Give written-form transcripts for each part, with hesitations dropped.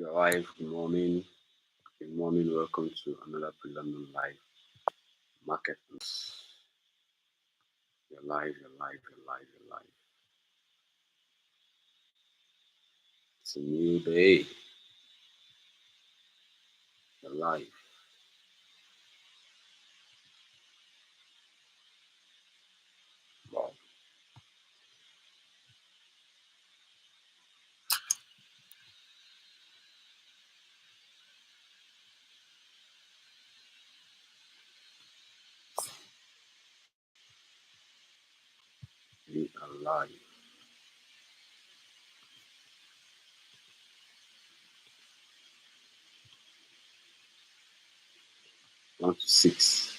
Your life, good morning. Good morning. Welcome to another pre-London live market. Your life, your life, your life, your life. It's a new day. Your life. Wow. Be alive. 1 to 6.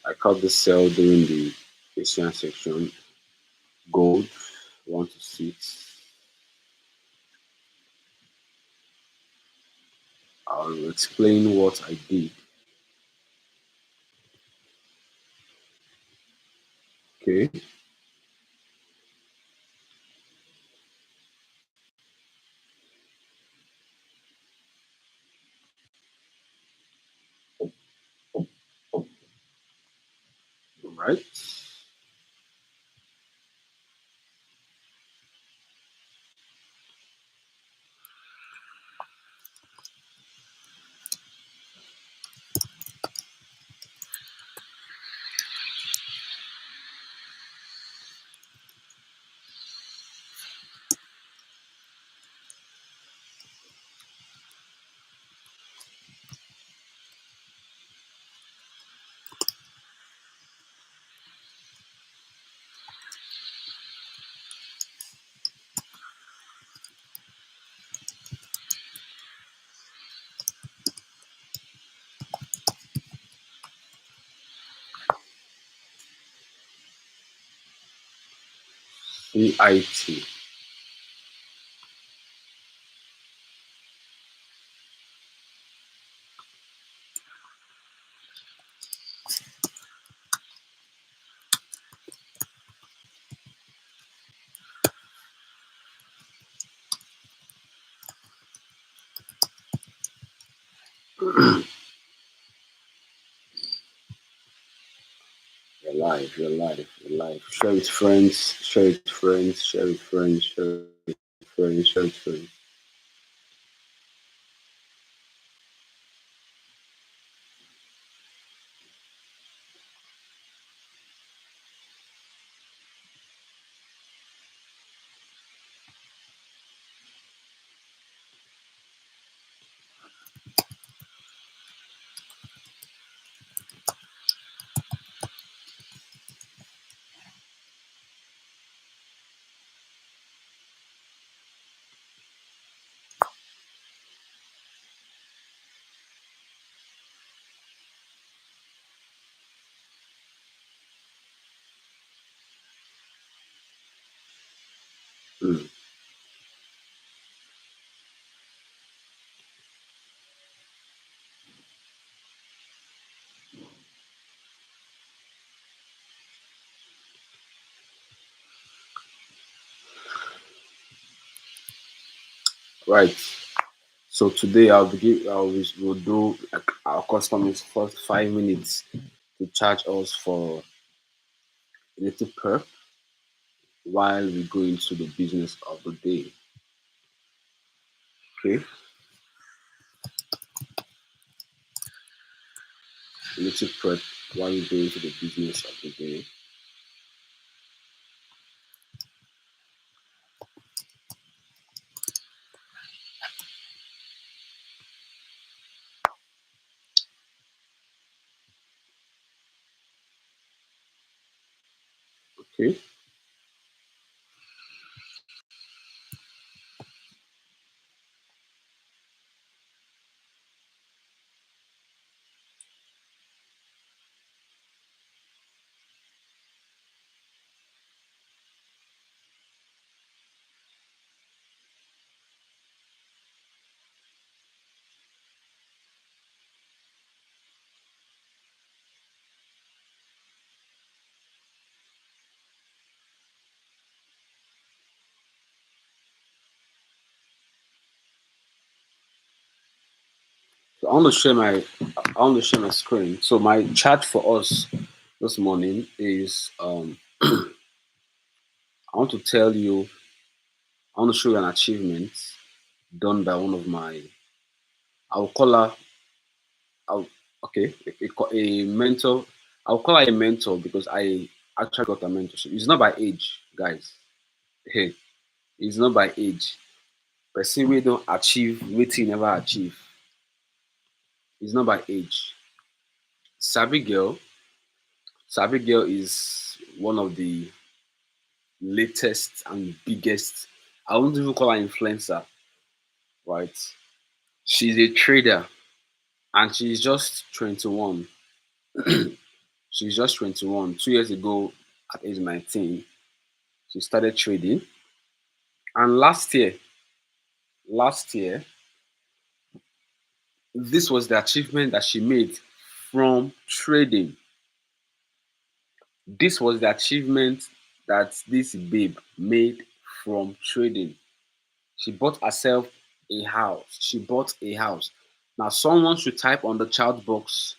I caught the sell during the Asian section. Gold 1 to 6. I'll explain what I did. Okay. All right. CIT. Your life, your life, your life. Share with friends, share with friends, share with friends, share with friends, share with friends. Mm. Right. So today we'll do like our customers first 5 minutes to charge us for a little perk while we go into the business of the day. Okay, a little prep while we go into the business of the day. Okay. So I want to share my screen. So my chat for us this morning is I want to tell you I want to show you an achievement done by one of my I'll call her I'll okay a mentor. I'll call her a mentor because I actually got a mentorship. It's not by age, guys. Hey, it's not by age. Person we don't achieve wetin never achieve. It's not by age. Sabi girl, Sabi girl is one of the latest and biggest. I won't even call her influencer, right? She's a trader and she's just 21. She's just 21. 2 years ago, at age 19, she started trading. And last year, this was the achievement that she made from trading. This was the achievement that this babe made from trading. She bought herself a house. She bought a house. Now, someone should type on the chat box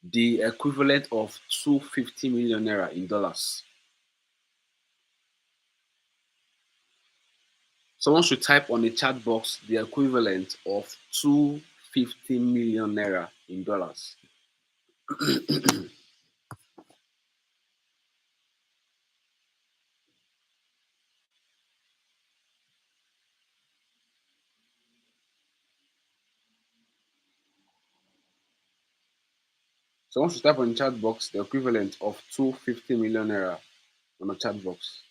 the equivalent of 250 million naira in dollars. Someone should type on the chat box the equivalent of 250 million naira in dollars. Someone should type on the chat box the equivalent of 250 million naira on the chat box.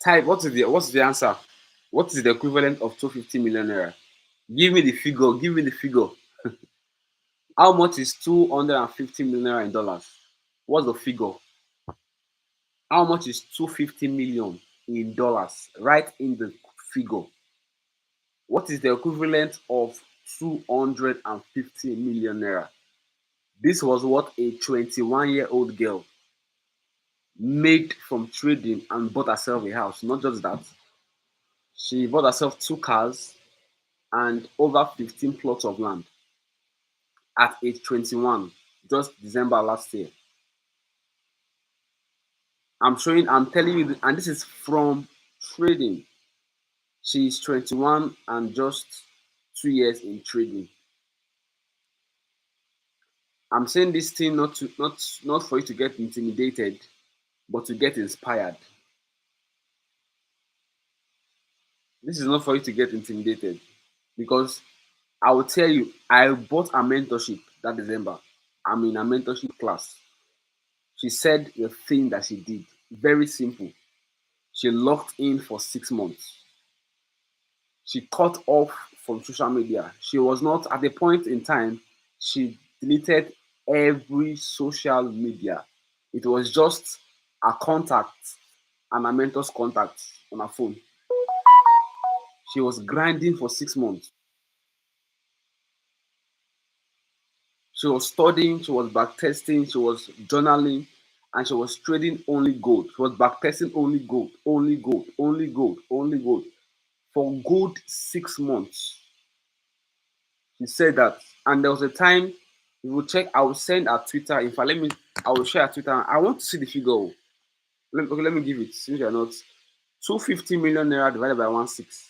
Type what's the answer? What is the equivalent of 250 million naira? Give me the figure. Give me the figure. How much is 250 million naira in dollars? What's the figure? How much is 250 million in dollars? Write in the figure. What is the equivalent of 250 million naira? This was what a 21-year-old girl made from trading and bought herself a house. Not just that, she bought herself two cars and over 15 plots of land at age 21, just December last year. I'm telling you, and this is from trading. She's 21 and just 2 years in trading. I'm saying this thing not for you to get intimidated, but to get inspired. This is not for you to get intimidated because I will tell you, I bought a mentorship that December. I'm in a mentorship class. She said the thing that she did, very simple. She locked in for 6 months. She cut off from social media. She was not at a point in time, she deleted every social media. It was just a contact and a mentor's contact on her phone. She was grinding for 6 months. She was studying, she was backtesting, she was journaling, and she was trading only gold. She was backtesting only gold, only gold, only gold, only gold for good 6 months. She said that, and there was a time we will check. I will send her Twitter. In fact, I will share her Twitter. I want to see the figure. Let me give it. Since you're not 250 million naira divided by 1/6.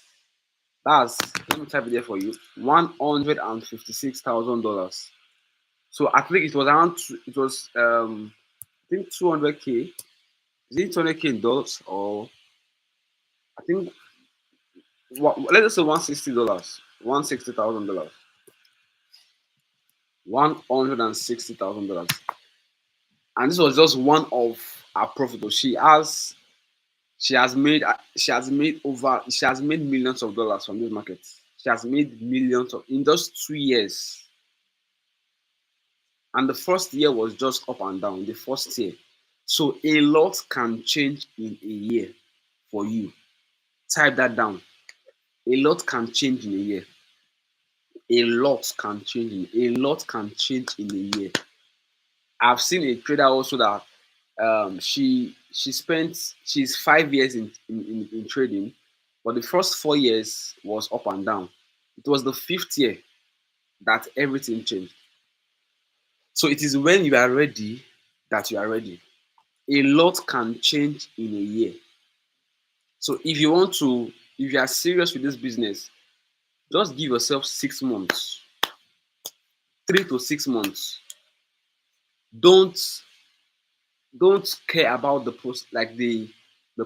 That's let me type it there for you. $156,000. So I think it was around. It was I think 200K. Is it 200K in dollars or I think let's say $160. $160,000. $160,000. And this was just one of her profit. She has made millions of dollars from this market. She has made millions of in just 2 years. And the first year was just up and down, the first year. So a lot can change in a year for you. Type that down. A lot can change in a year. A lot can change in a year. I've seen a trader also that she's 5 years in trading, but the first 4 years was up and down. It was the fifth year that everything changed. So it is when you are ready that you are ready. A lot can change in a year. So if you are serious with this business, just give yourself 6 months, 3 to 6 months. Don't don't care about the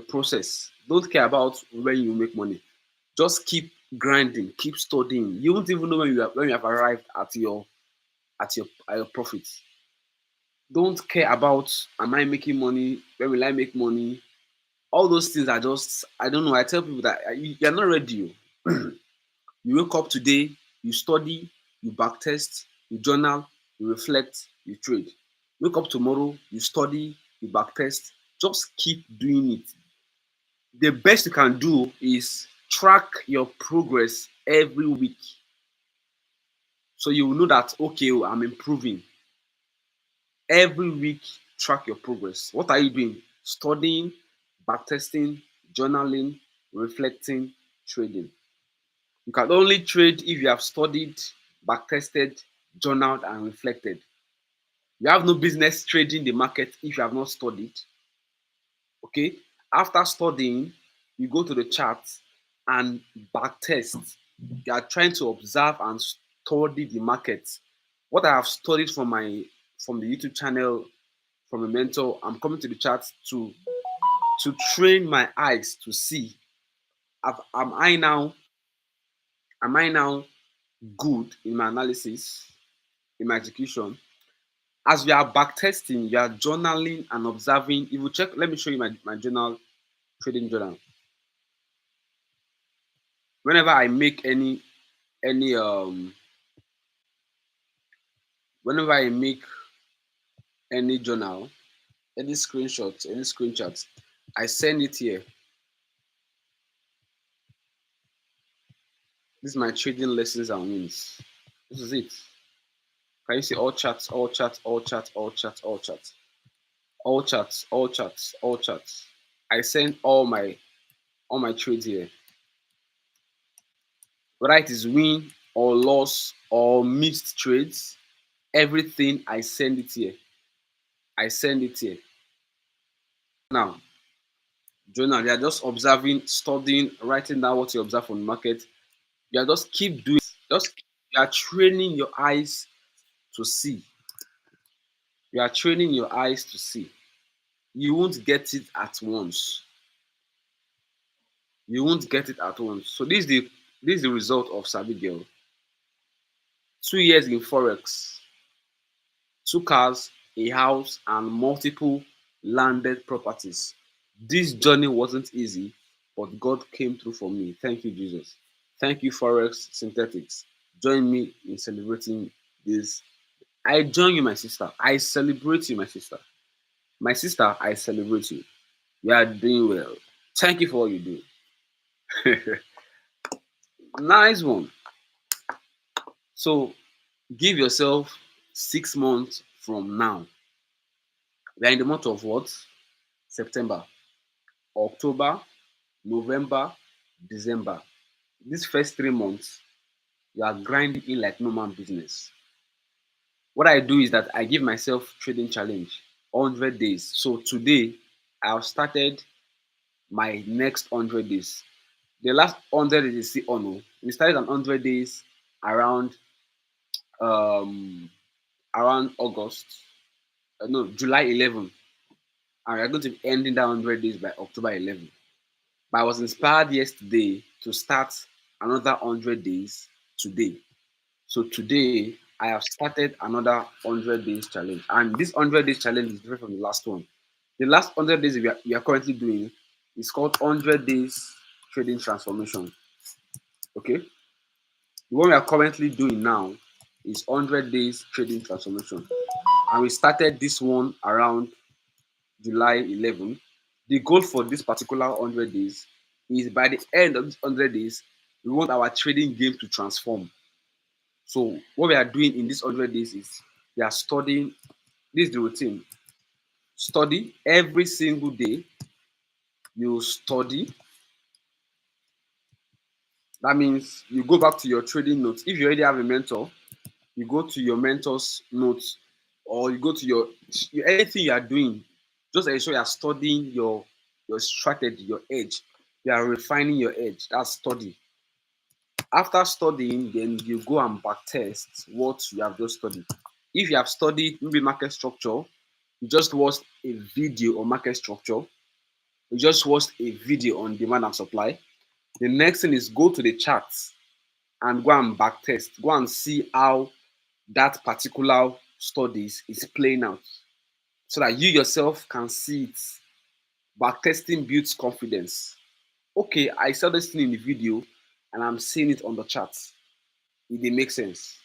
process. Don't care about when you make money. Just keep grinding, keep studying. You won't even know when you have arrived at your profits. Don't care about am I making money? When will I make money? All those things are just I don't know. I tell people that you're not ready. You wake up today, you study, you backtest, you journal, you reflect, you trade. Wake up tomorrow, you study, you backtest. Just keep doing it. The best you can do is track your progress every week. So you will know that okay, I'm improving. Every week, track your progress. What are you doing? Studying, backtesting, journaling, reflecting, trading. You can only trade if you have studied, backtested, journaled, and reflected. You have no business trading the market if you have not studied. Okay. After studying, you go to the chart and backtest. You are trying to observe and study the market. What I have studied from the YouTube channel, from a mentor, I'm coming to the chart to train my eyes to see. Am I now good in my analysis, in my execution? As you are backtesting, you are journaling and observing. If you check, let me show you my journal, trading journal. Whenever I make any whenever I make any journal, any screenshots, I send it here. This is my trading lessons and wins. This is it. Can you see all chats, all chats, all chats, all chats, all chats, all chats, all chats, all chats? I send all my trades here. Whether it is win or loss or mixed trades, everything I send it here. I send it here. Now, journal, you are just observing, studying, writing down what you observe from the market. You are just keep doing. Just you are training your eyes to see. You are training your eyes to see. You won't get it at once. You won't get it at once. So this is the result of Sabi Girl. 2 years in forex, 2 cars, a house, and multiple landed properties. This journey wasn't easy, but God came through for me. Thank you, Jesus. Thank you, Forex Synthetics. Join me in celebrating this. I join you, my sister. I celebrate you, my sister. My sister, I celebrate you. You are doing well. Thank you for all you do. Nice one. So give yourself 6 months from now. We are in the month of what? September, October, November, December. These first 3 months, you are grinding in like no man business. What I do is that I give myself trading challenge, 100 days. So today, I have started my next 100 days. The last 100 days is still on. We started on 100 days around um around August, no, July 11, and we're going to be ending that 100 days by October 11. But I was inspired yesterday to start another 100 days today. So today I have started another 100 days challenge, and this 100 days challenge is different from the last one. The last 100 days we are currently doing is called 100 days trading transformation. Okay, the one we are currently doing now is 100 days trading transformation, and we started this one around July 11. The goal for this particular 100 days is by the end of this 100 days, we want our trading game to transform. So what we are doing in this 100 days is we are studying. This is the routine. Study every single day. You study. That means you go back to your trading notes. If you already have a mentor, you go to your mentor's notes, or you go to your anything you are doing. Just ensure you are studying your strategy, your edge. You are refining your edge. That's study. After studying, then you go and backtest what you have just studied. If you have studied maybe market structure, you just watched a video on market structure, you just watched a video on demand and supply. The next thing is go to the charts and go and backtest. Go and see how that particular studies is playing out so that you yourself can see it. Backtesting builds confidence. Okay, I saw this thing in the video and I'm seeing it on the charts. It dey make sense.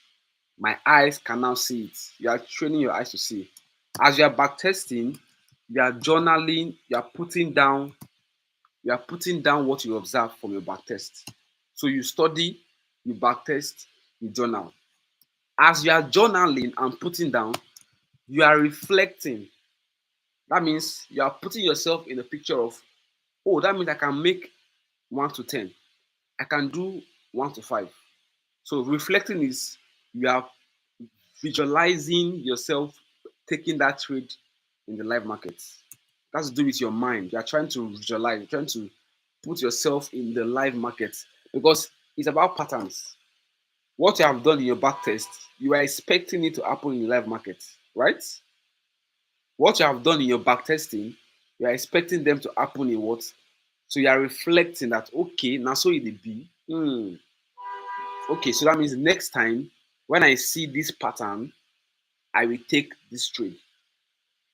My eyes can now see it. You are training your eyes to see. As you are backtesting, you are journaling, you are putting down what you observe from your backtest. So you study, you backtest, you journal. As you are journaling and putting down, you are reflecting. That means you are putting yourself in a picture of, oh, that means I can make 1 to 10. I can do 1 to 5. So reflecting is you are visualizing yourself taking that trade in the live market. That's to do with your mind. You are trying to visualize, you're trying to put yourself in the live market because it's about patterns. What you have done in your back test, you are expecting it to happen in the live market, right? What you have done in your back testing, you are expecting them to happen in what? So you are reflecting that, okay, now so it be. Okay, so that means next time when I see this pattern, I will take this trade.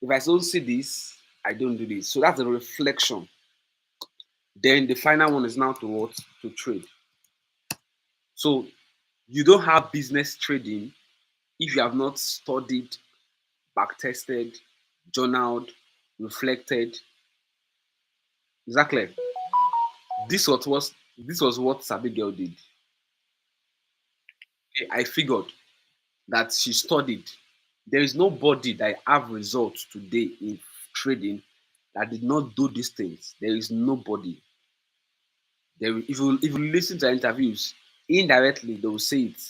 If I don't see this, I don't do this. So that's a reflection. Then the final one is now to what? To trade. So you don't have business trading if you have not studied, backtested, journaled, reflected. Exactly. This was what Sabi Girl did. Okay, I figured that she studied. There is nobody that have results today in trading that did not do these things. There is nobody. If you listen to interviews, indirectly they will say it.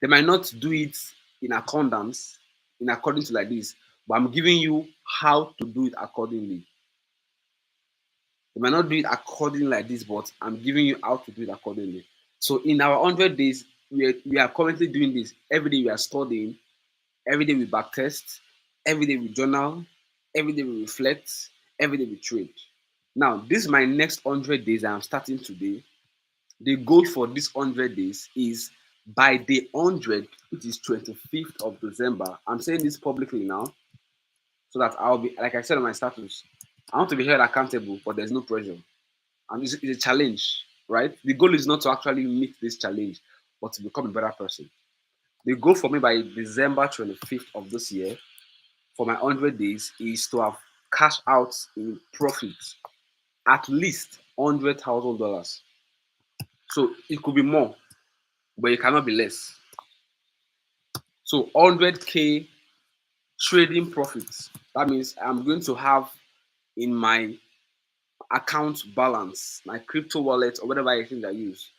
They might not do it in accordance, in according to like this, but I'm giving you how to do it accordingly. They might not do it accordingly like this, but I'm giving you how to do it accordingly. So in our 100 days, we are currently doing this. Every day we are studying, every day we backtest, every day we journal, every day we reflect, every day we trade. Now, this is my next 100 days that I'm starting today. The goal for this 100 days is by day 100, which is 25th of December. I'm saying this publicly now so that I'll be, like I said on my status, I want to be held accountable, but there's no pressure. And it's a challenge, right? The goal is not to actually meet this challenge, but to become a better person. The goal for me by December 25th of this year for my 100 days is to have cash out in profit at least $100,000. So it could be more, but it cannot be less. So 100K trading profits. That means I'm going to have in my account balance, my crypto wallet or whatever I think I use,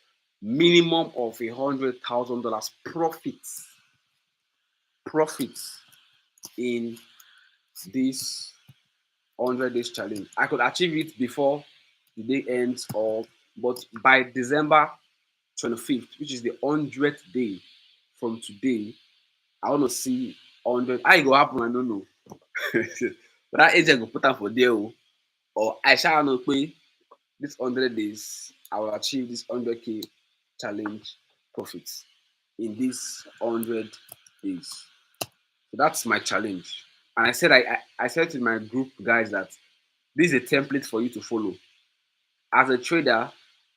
minimum of $100,000 profits in this 100 days challenge. I could achieve it before the day ends, or but by December 25th, which is the 100th day from today, I want to see 100. How it go happen, I don't know. But that agent go put am for there, or I shall know pay this 100 days, I will achieve this 100K challenge profits. in these 100 days. So that's my challenge. And I said to my group guys that this is a template for you to follow. As a trader,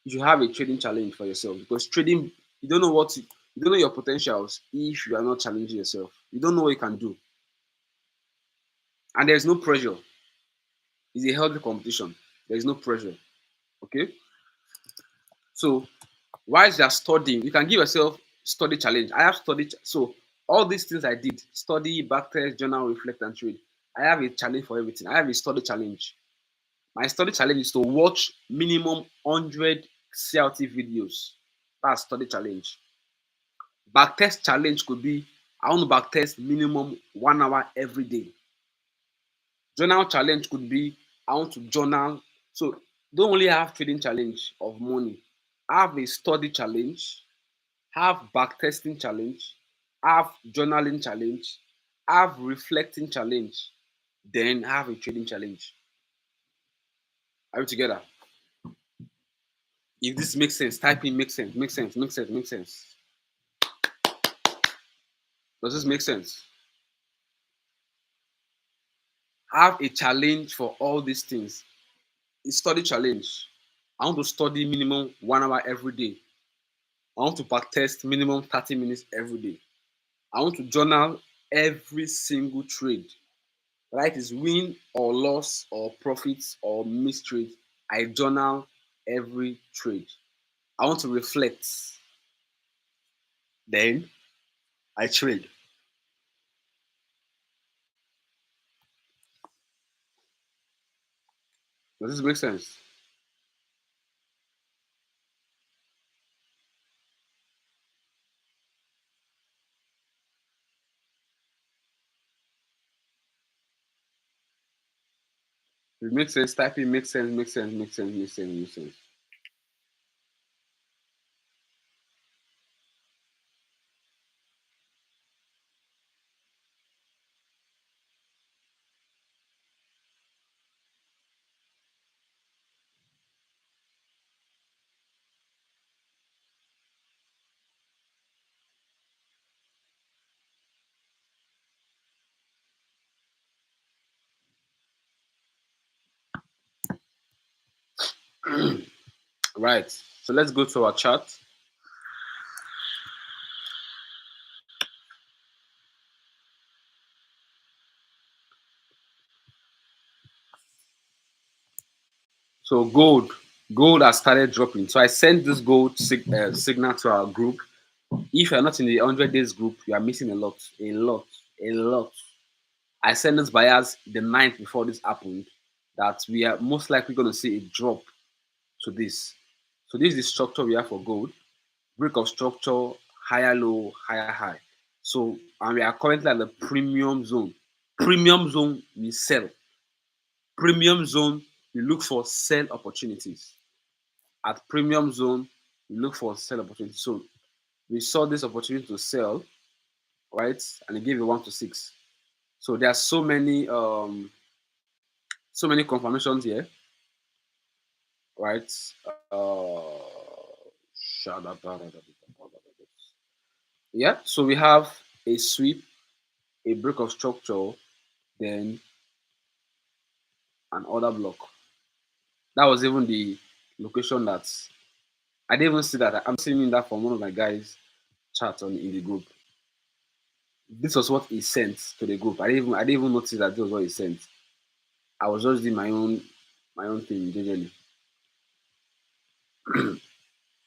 you should have a trading challenge for yourself because trading, you don't know you don't know your potentials if you are not challenging yourself. You don't know what you can do, and there's no pressure. It's a healthy competition. There's no pressure. Okay, so whilst you are studying, you can give yourself study challenge. I have so all these things I did: study, backtest, journal, reflect, and trade. I have a challenge for everything. I have a study challenge. My study challenge is to watch minimum 100 CLT videos. That's study challenge. Backtest challenge could be I want to backtest minimum 1 hour every day. Journal challenge could be I want to journal. So don't only have trading challenge of money. Have a study challenge, have backtesting challenge, have journaling challenge, have reflecting challenge, then have a trading challenge. Are we together? If this makes sense, type in makes sense, makes sense, makes sense, makes sense. Does this make sense? Have a challenge for all these things. A study challenge. I want to study minimum 1 hour every day. I want to backtest minimum 30 minutes every day. I want to journal every single trade. Right? Is win or loss or profits or missed trade. I journal every trade. I want to reflect. Then I trade. Does this make sense? If it makes sense, type in makes sense, makes sense, makes sense, makes sense, makes sense. Right. So let's go to our chart. So gold has started dropping. So I sent this signal to our group. If you're not in the 100 days group, you are missing a lot, a lot, a lot. I sent this bias the night before this happened that we are most likely going to see a drop to this. So this is the structure we have for gold. Break of structure, higher low, higher high. So and we are currently at the premium zone. Premium zone we sell. Premium zone we look for sell opportunities. At premium zone we look for sell opportunities. So we saw this opportunity to sell, right? And it gave a 1 to 6. So there are so many confirmations here, right? Uh, yeah, so we have a sweep, a break of structure, then an order block. That was even the location that I didn't even see that. I'm seeing that from one of my guys' chat on in the group. This was what he sent to the group. I didn't even notice that this was what he sent. I was just doing my own thing generally.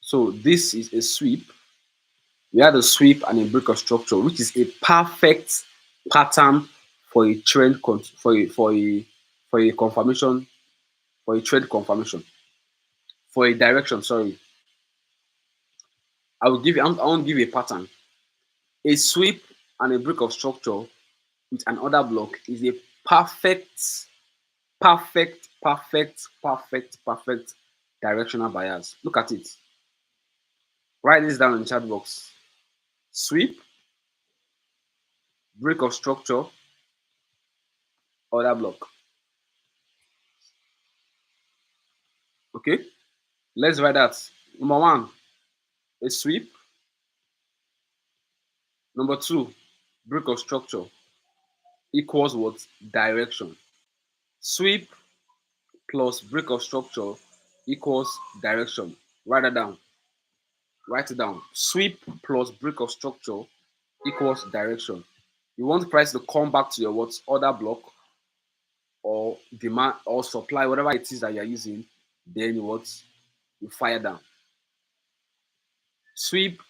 So this is a sweep. We had a sweep and a break of structure, which is a perfect pattern for a trend for a confirmation for a trend confirmation for a direction. Sorry, I want to give you a pattern. A sweep and a break of structure with an order block is a perfect, perfect directional bias. Look at it. Write this down in the chat box. Sweep, break of structure, order block. Okay, let's write that. Number one, a sweep, Number two, break of structure equals what? Direction. Sweep plus break of structure equals direction. Write it down. Write it down. Sweep plus break of structure equals direction. You want price to come back to your what? Order block or demand or supply, whatever it is that you're using, then what? You fire down. Sweep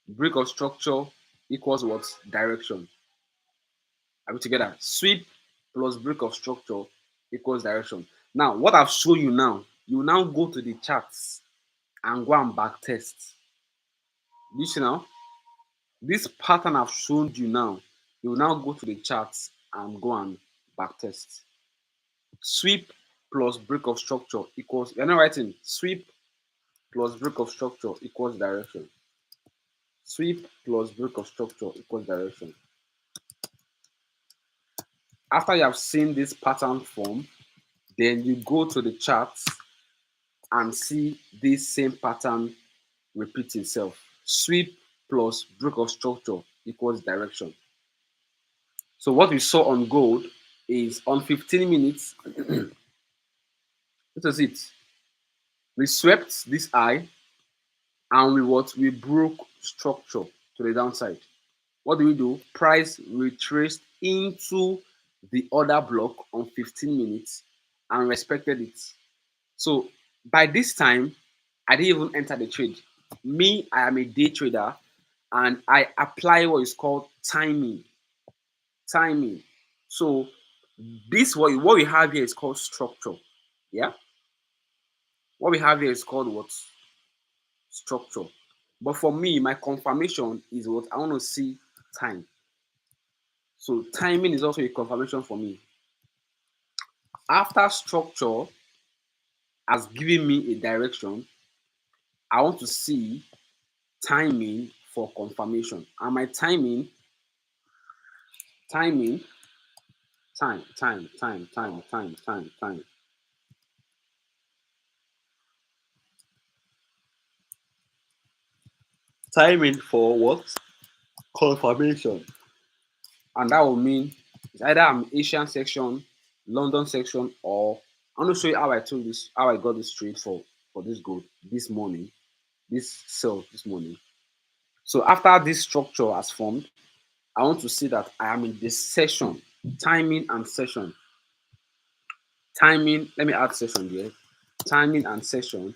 break of structure equals what? Direction. Are we together? Sweep plus break of structure equals direction. Now, what I've shown you now, you now go to the charts and go and back test. You see now? This pattern I've shown you now, you will now go to the charts and go and back test. Sweep plus break of structure equals, you're not writing sweep plus break of structure equals direction. Sweep plus break of structure equals direction. After you have seen this pattern form, then you go to the charts and see this same pattern repeat itself. Sweep plus break of structure equals direction. So what we saw on gold is on 15 minutes, this is it. We swept this high and we what? We broke structure to the downside. What do we do? Price retraced into the order block on 15 minutes and respected it. So by this time, I didn't even enter the trade. Me, I am a day trader and I apply what is called timing. Timing. So this what we have here is called structure. Yeah. What we have here is called what? Structure. But for me, my confirmation is what I want to see time. So timing is also a confirmation for me. After structure has given me a direction, I want to see timing for confirmation. And my timing, timing, time. Timing for what? Confirmation. And that will mean it's either I'm Asian section, London section, or I'm gonna show you how I told this, how I got this trade for this gold this morning, this sell this morning. So after this structure has formed, I want to see that I am in this session, timing and session. Timing, let me add session here. Timing and session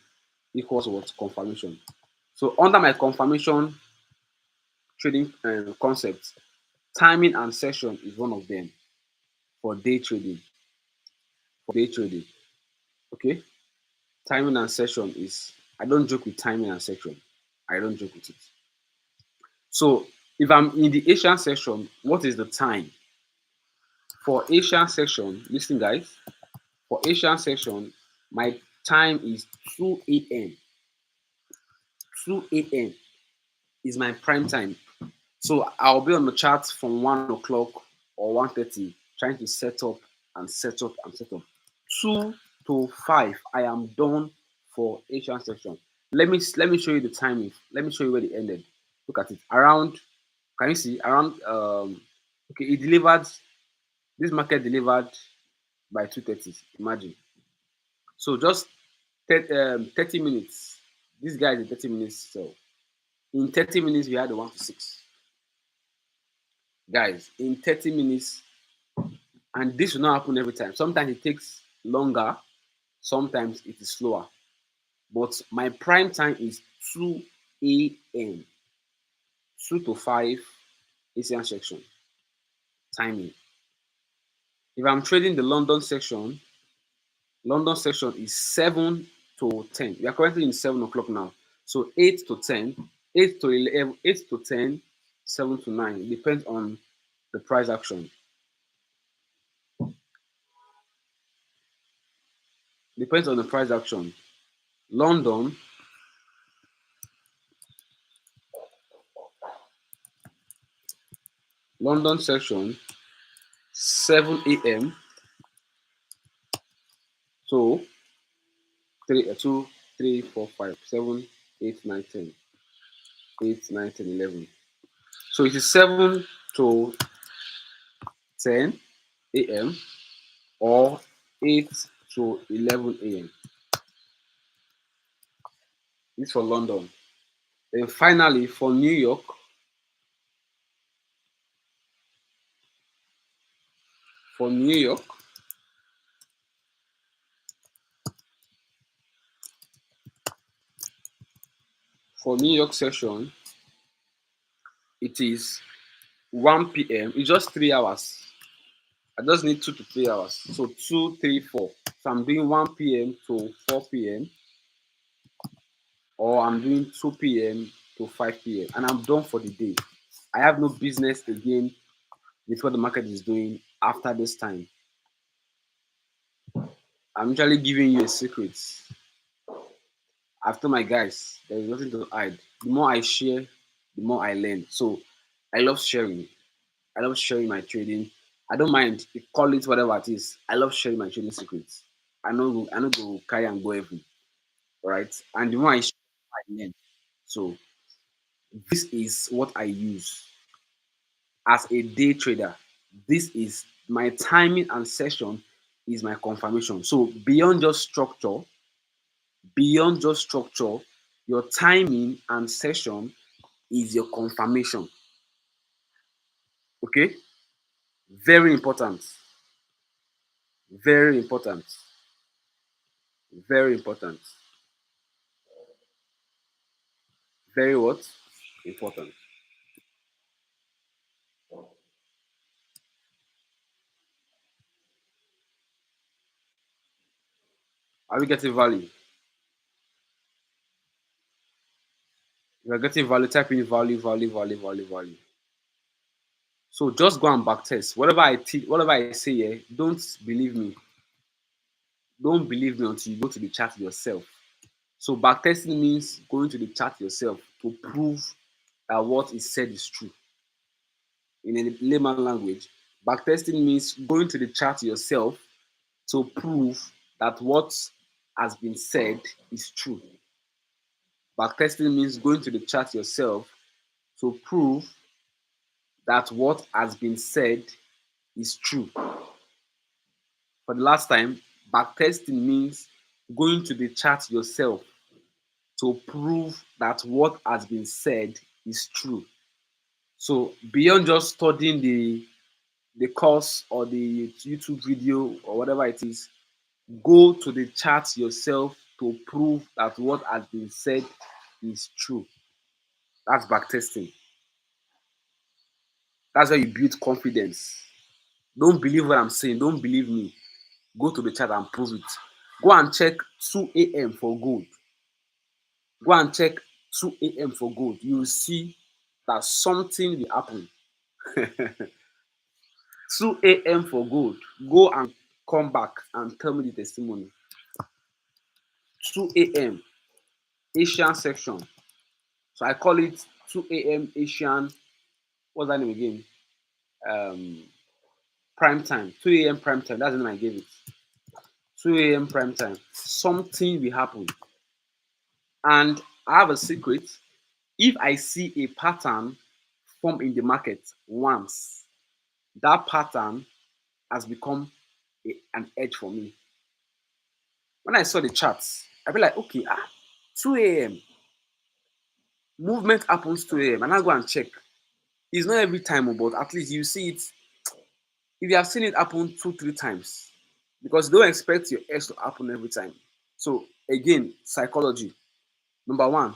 equals what? Confirmation. So under my confirmation trading concept, timing and session is one of them for day trading. For day trading. Okay. Timing and session is, I don't joke with timing and session. I don't joke with it. So if I'm in the Asian section, what is the time? For Asian section, listen guys, for Asian section, my time is 2 a.m. 2 a.m. is my prime time. So I'll be on the chart from 1 o'clock or 1:30, trying to set up and set up and set up. 2 to 5, I am done for Asian section. Let me show you the timing. Let me show you where it ended. Look at it. Around, can you see? Around okay, it delivered, this market delivered by 2:30. Imagine. So just 30 minutes. This guy is in 30 minutes. So in 30 minutes, we had the 1 to 6. Guys, in 30 minutes, and this will not happen every time. Sometimes it takes longer, sometimes it is slower. But my prime time is 2 a.m. 2 to 5 Asian section timing. If I'm trading the London section is 7 to 10. We are currently in 7 o'clock now. So 8 to 10, 8 to 11, 8 to 10, 7 to 9. It depends on the price action. Depends on the price action. London, London section, 7 a.m. So 3, 2, 3, 4, 5, 7, 8, 9, 10. 8, 9, 10, 11. So it is 7 to 10 a.m. or 8 to 11 a.m. This for London. Then finally for New York, session, it is 1 p.m. It's just 3 hours. I just need 2 to 3 hours. So 2, 3, 4. So I'm doing 1 p.m. to 4 p.m. or I'm doing 2 p.m. to 5 p.m. and I'm done for the day. I have no business again with what the market is doing after this time. I'm usually giving you a secret. After my guys, there is nothing to hide. The more I share, the more I learn. So I love sharing. I love sharing my trading. I don't mind. You call it whatever it is. I love sharing my trading secrets. I know go carry and go every right. And the more I share, I learn. So this is what I use as a day trader. This is my timing and session is my confirmation. So beyond just structure, your timing and session is your confirmation. Okay? Very important. Very important. Very important. Very what? Important. Are we getting value? If you're getting value, type in value, value, value, value, value. So just go and back test. Whatever I say here, don't believe me. Don't believe me until you go to the chat yourself. So backtesting means going to the chart yourself to prove that what is said is true. In a layman language, backtesting means going to the chart yourself to prove that what has been said is true. Backtesting means going to the chart yourself to prove that what has been said is true. For the last time, backtesting means going to the chart yourself to prove that what has been said is true. So beyond just studying the course or the YouTube video or whatever it is, go to the chart yourself to prove that what has been said is true. That's backtesting. That's where you build confidence. Don't believe what I'm saying. Don't believe me. Go to the chart and prove it. Go and check 2 a.m. for gold. Go and check 2 a.m. for gold. You will see that something will happen. 2 a.m. for gold. Go and come back and tell me the testimony. 2 a.m. Asian section. So I call it 2 a.m. Asian. What's that name again? Um, Prime time. 2 a.m. prime time. That's the name I gave it. 2 a.m. prime time. Something will happen. And I have a secret. If I see a pattern form in the market once, that pattern has become an edge for me. When I saw the charts, I be like, okay, 2 a.m. movement happens 2 a.m. and I go and check. It's not every time, but at least you see it. If you have seen it happen 2, 3 times, because don't expect your edge to happen every time. So again, psychology. Number one,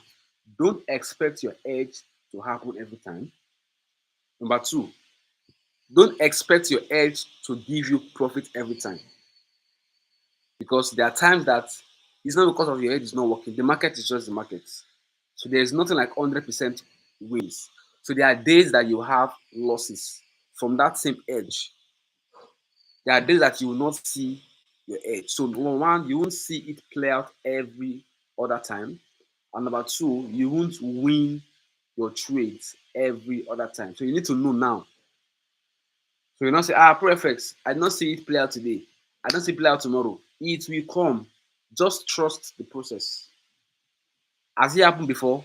don't expect your edge to happen every time. Number two, don't expect your edge to give you profit every time. Because there are times that it's not because of your edge is not working. The market is just the market. So there's nothing like 100% wins. So there are days that you have losses from that same edge. There are days that you will not see your edge. So number one, you won't see it play out every other time. And number two, you won't win your trades every other time. So you need to know now. So you not say, ProFx, I don't see it play out today. I don't see it play out tomorrow. It will come. Just trust the process. Has it happened before?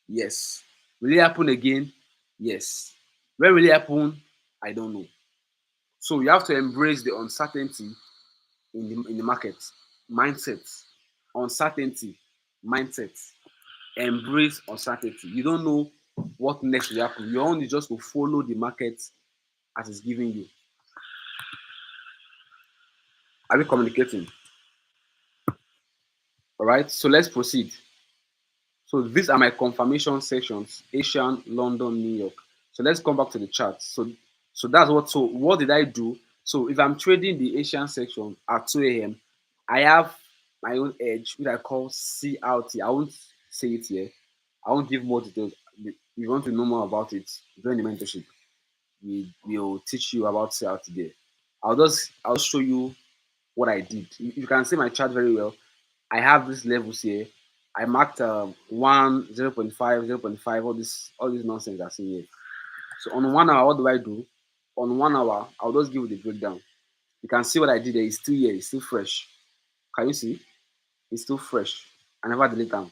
Yes. Will it happen again? Yes. When will it happen? I don't know. So you have to embrace the uncertainty in the market. Mindset. Uncertainty. Mindset. Embrace uncertainty. You don't know what next will happen. Your own is just to follow the market as it's giving you. Are we communicating? All right. So let's proceed. So these are my confirmation sections: Asian, London, New York. So let's come back to the chart. So that's what. So what did I do? So if I'm trading the Asian section at 2 a.m., I have my own edge, which I call CRT. I won't say it here. I won't give more details. If you want to know more about it, during the mentorship, we will teach you about CRT there. I'll show you what I did. You can see my chart very well. I have these levels here. I marked 1, 0.5, 0.5, all this nonsense that's in here. So on 1 hour, what do I do? On 1 hour, I'll just give you the breakdown. You can see what I did there. It's still here. It's still fresh. Can you see? It's still fresh. I never delete them.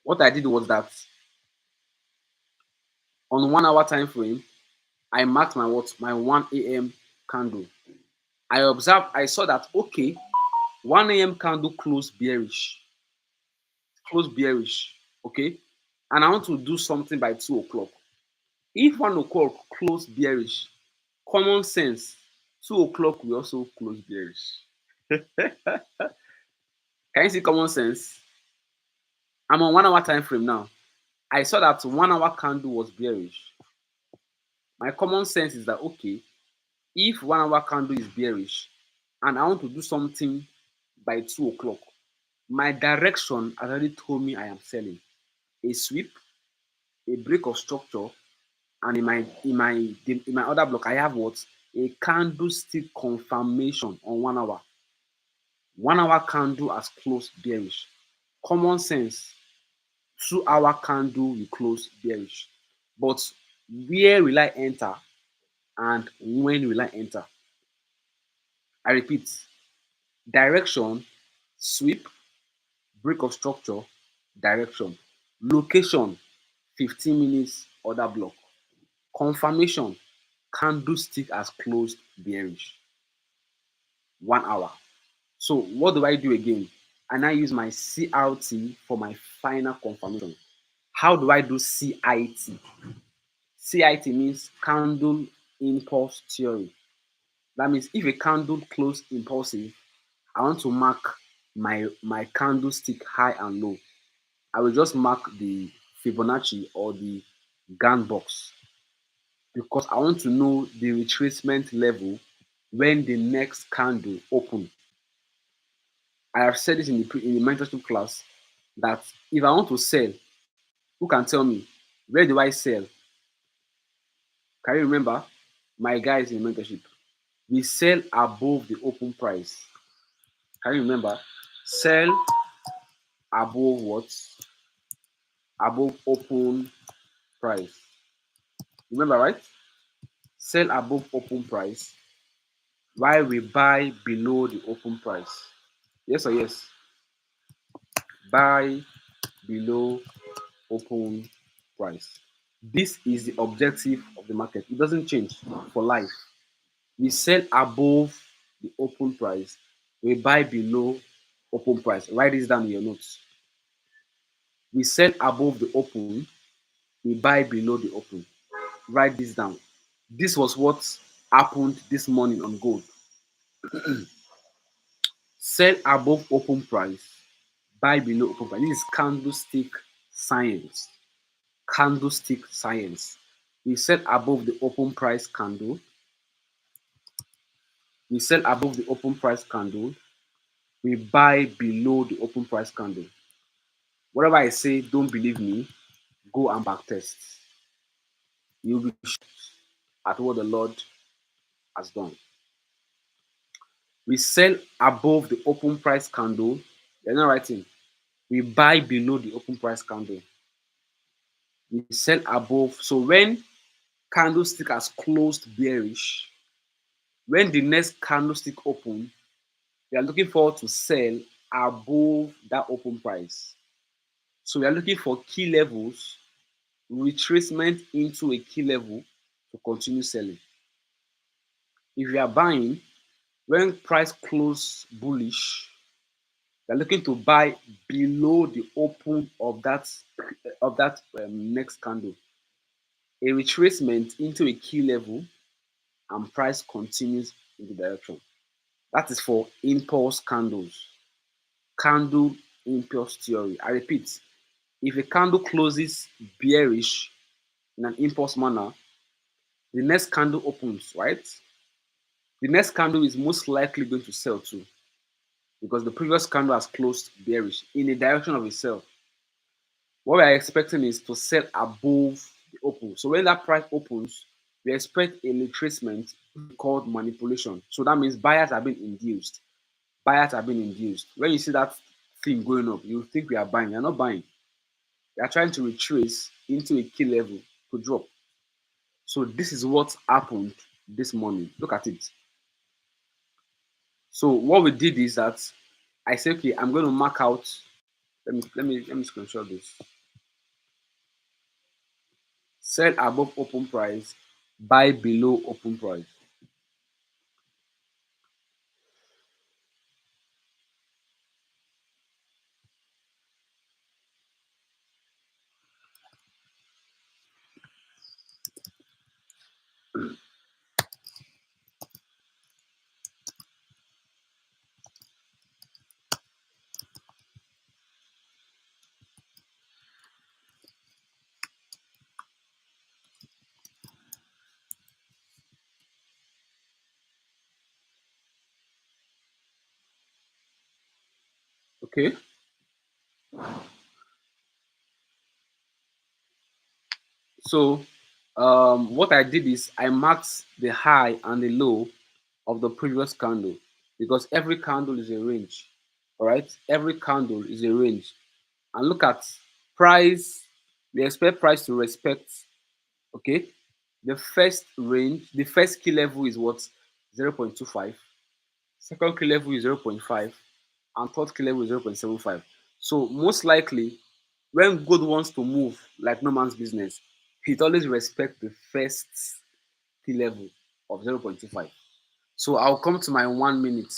What I did was that on 1 hour time frame, I marked my what? My 1 a.m. candle. I saw that okay, 1 a.m. candle closed bearish. Closed bearish. Okay. And I want to do something by 2 o'clock. If 1 o'clock close bearish, common sense, 2 o'clock will also close bearish. Can you see common sense? I'm on 1 hour time frame now. I saw that 1 hour candle was bearish. My common sense is that okay, if 1 hour candle is bearish and I want to do something by 2 o'clock, my direction has already told me I am selling. A sweep, a break of structure, and in my other block, I have what? A candlestick confirmation on 1 hour. 1 hour candle has closed bearish. Common sense, 2 hour candle will close bearish. But where will I enter and when will I enter? I repeat, direction, sweep, break of structure, direction. Location, 15 minutes, other block. Confirmation, candlestick has closed bearish. 1 hour. So what do I do again? And I use my CRT for my final confirmation. How do I do CIT? CIT means candle impulse theory. That means if a candle close impulsive, I want to mark my candlestick high and low. I will just mark the Fibonacci or the Gann box because I want to know the retracement level when the next candle open. I have said this in the mentorship class that if I want to sell, who can tell me where do I sell? Can you remember? My guys in mentorship, we sell above the open price. Can you remember? Sell above what? Above open price. Remember, right? Sell above open price while we buy below the open price. Yes or yes? Buy below open price. This is the objective of the market. It doesn't change for life. We sell above the open price. We buy below open price. Write this down in your notes. We sell above the open. We buy below the open. Write this down. This was what happened this morning on gold. Sell above open price. Buy below open price. This is candlestick science. Candlestick science. We sell above the open price candle. We sell above the open price candle. We buy below the open price candle. Whatever I say, don't believe me. Go and back test. You'll be shocked at what the Lord has done. We sell above the open price candle. They're not writing. We buy below the open price candle. We sell above. So when candlestick has closed bearish, when the next candlestick open, we are looking forward to sell above that open price. So we are looking for key levels, retracement into a key level, to continue selling. If you are buying, when price close bullish, you're looking to buy below the open of that next candle. A retracement into a key level and price continues in the direction. That is for impulse candles. Candle impulse theory. I repeat, if a candle closes bearish in an impulse manner, the next candle opens, right? The next candle is most likely going to sell too because the previous candle has closed bearish in the direction of a sell. What we are expecting is to sell above the open. So when that price opens, we expect a retracement called manipulation. So that means buyers are being induced. Buyers are being induced. When you see that thing going up, you think we are buying. You're not buying. They are trying to retrace into a key level to drop. So this is what happened this morning. Look at it. So what we did is that I said, okay, I'm going to mark out. Let me screenshot this. Sell above open price, buy below open price. Okay. So what I did is I marked the high and the low of the previous candle because every candle is a range. All right. Every candle is a range. And look at price. We expect price to respect. Okay. The first range, the first key level is what? 0.25. Second key level is 0.5. And third key level is 0.75. So most likely, when gold wants to move like no man's business, it always respect the first key level of 0.25. So I'll come to my 1 minute.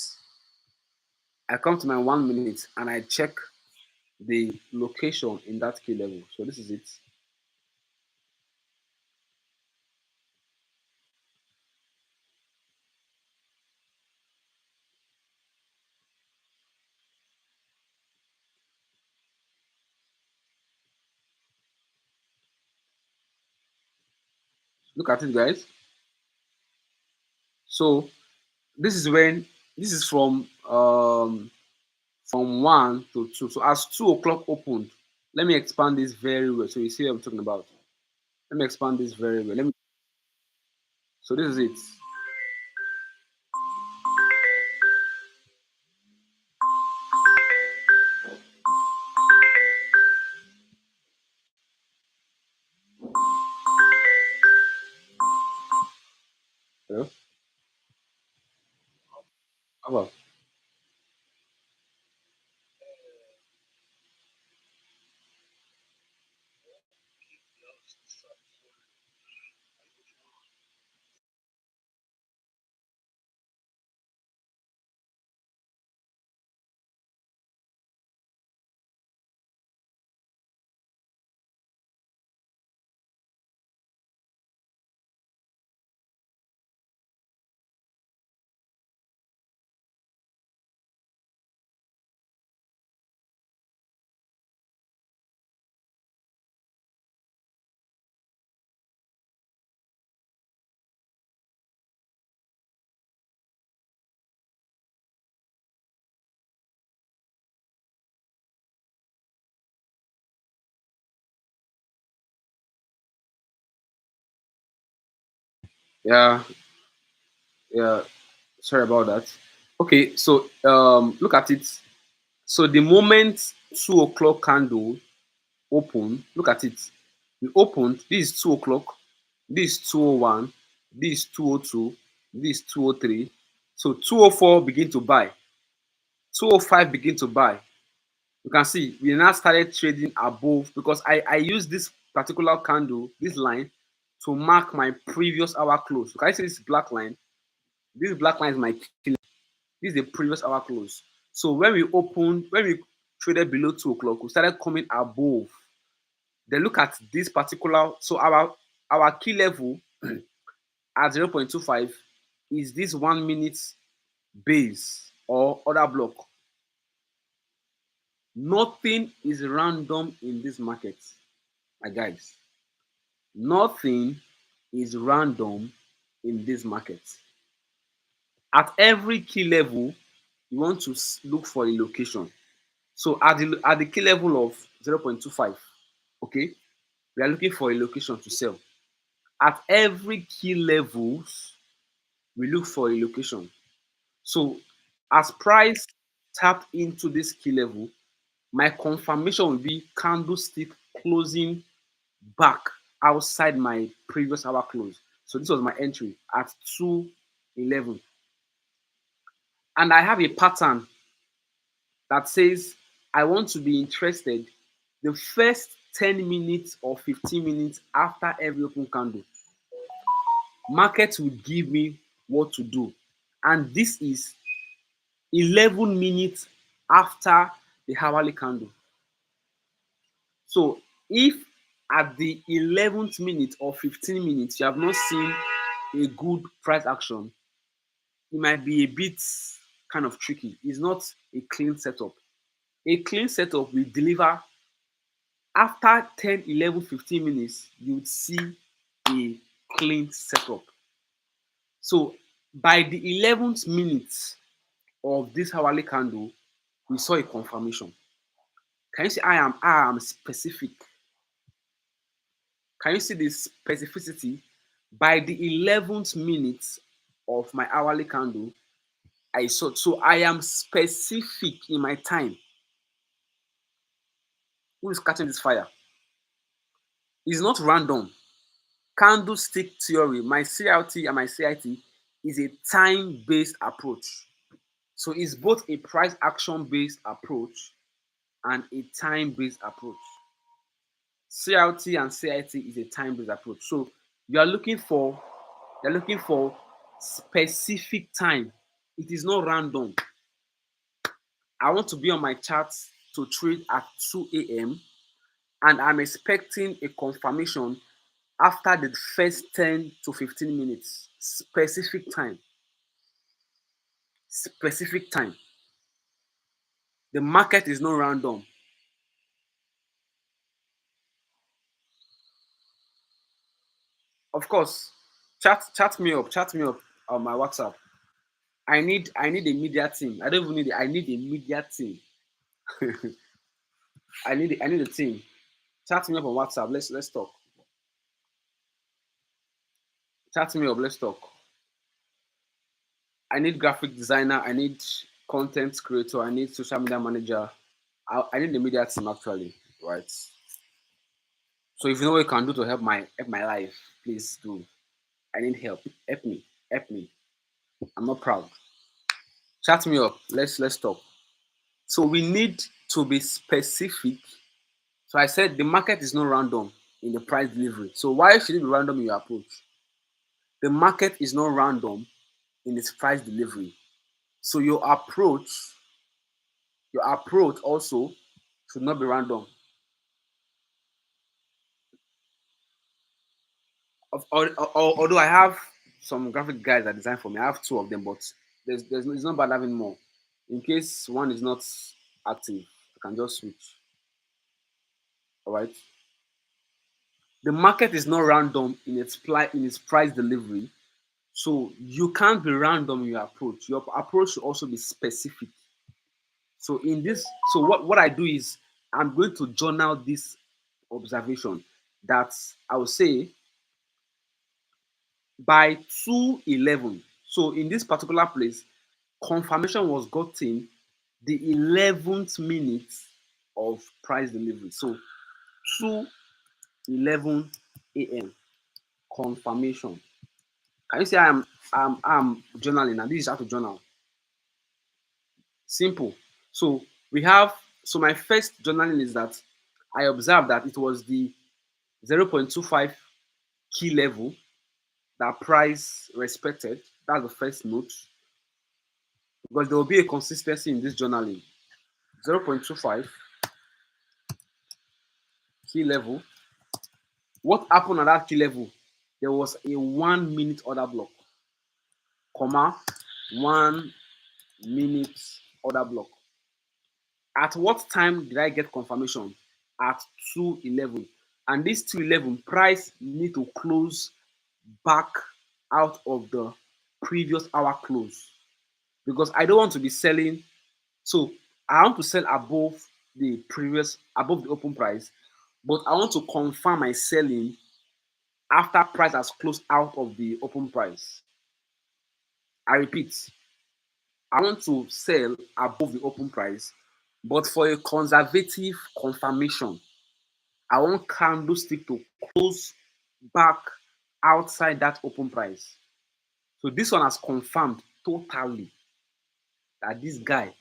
I come to my 1 minute and I check the location in that key level. So this is it. Look at it, guys. So this is when this is from 1 to 2. So as 2 o'clock opened, let me expand this very well. So you see what I'm talking about. Let me expand this very well. So this is it. Hello? How about? Yeah, yeah. Sorry about that. Okay, so look at it. So the moment 2 o'clock candle open, look at it. We opened. This is 2 o'clock. This is 2:01. This is 2:02. This is 2:03. So 2:04 begin to buy. 2:05 begin to buy. You can see we now started trading above because I use this particular candle, this line, to mark my previous hour close. So can you see this black line? This black line is my key. This is the previous hour close. So when we traded below 2 o'clock, we started coming above. Then look at this particular, so our key level at 0.25 is this 1 minute base or other block. Nothing is random in this market, my guys. Nothing is random in this market. At every key level, you want to look for a location. So at the key level of 0.25, okay, we are looking for a location to sell. At every key levels, we look for a location. So as price tapped into this key level, my confirmation will be candlestick closing back outside my previous hour close. So this was my entry at 2:11. And I have a pattern that says I want to be interested the first 10 minutes or 15 minutes after every open candle. Market will give me what to do. And this is 11 minutes after the hourly candle. So if at the 11th minute or 15 minutes you have not seen a good price action, it might be a bit kind of tricky. It's not a clean setup. A clean setup will deliver after 10, 11, 15 minutes, you would see a clean setup. So by the 11th minute of this hourly candle, we saw a confirmation. Can you see I am specific? Can you see the specificity? By the 11th minute of my hourly candle, I saw. So I am specific in my time. Who is catching this fire? It's not random. Candlestick theory, my CLT and my CIT is a time-based approach. So it's both a price action-based approach and a time-based approach. CLT and CIT is a time-based approach. So you are looking for specific time. It is not random. I want to be on my charts to trade at 2 a.m. and I'm expecting a confirmation after the first 10 to 15 minutes. Specific time. Specific time. The market is not random. Of course, chat me up on my WhatsApp. I need a media team. I don't even need it. I need a media team. I need a team. Chat me up on WhatsApp. Let's talk. Chat me up. Let's talk. I need graphic designer. I need content creator. I need social media manager. I need a media team actually, right? So if you know what you can do to help my life, please do. I need help. Help me. Help me. I'm not proud. Chat me up. Let's talk. So we need to be specific. So I said the market is not random in the price delivery. So why should it be random in your approach? The market is not random in its price delivery. So your approach also should not be random. Although I have some graphic guys that design for me, I have two of them, but it's not bad having more. In case one is not active, you can just switch. All right. The market is not random in its price delivery, so you can't be random in your approach. Your approach should also be specific. So in this, so what I do is I'm going to journal this observation that I will say by 2:11. So in this particular place, confirmation was gotten the 11th minute of price delivery. So 2:11 a.m. confirmation. Can you see I'm journaling and this is how to journal? Simple. So we have so my first journaling is that I observed that it was the 0.25 key level that price respected. That's the first note, because there will be a consistency in this journaling. 0.25 key level. What happened at that key level? There was a 1 minute order block, comma, 1 minute order block. At what time did I get confirmation? At 2:11. And this 2:11 price need to close back out of the previous hour close, because I don't want to be selling. So I want to sell above the open price, but I want to confirm my selling after price has closed out of the open price. I repeat, I want to sell above the open price, but for a conservative confirmation, I want candlestick to close back outside that open price. So this one has confirmed totally that this guy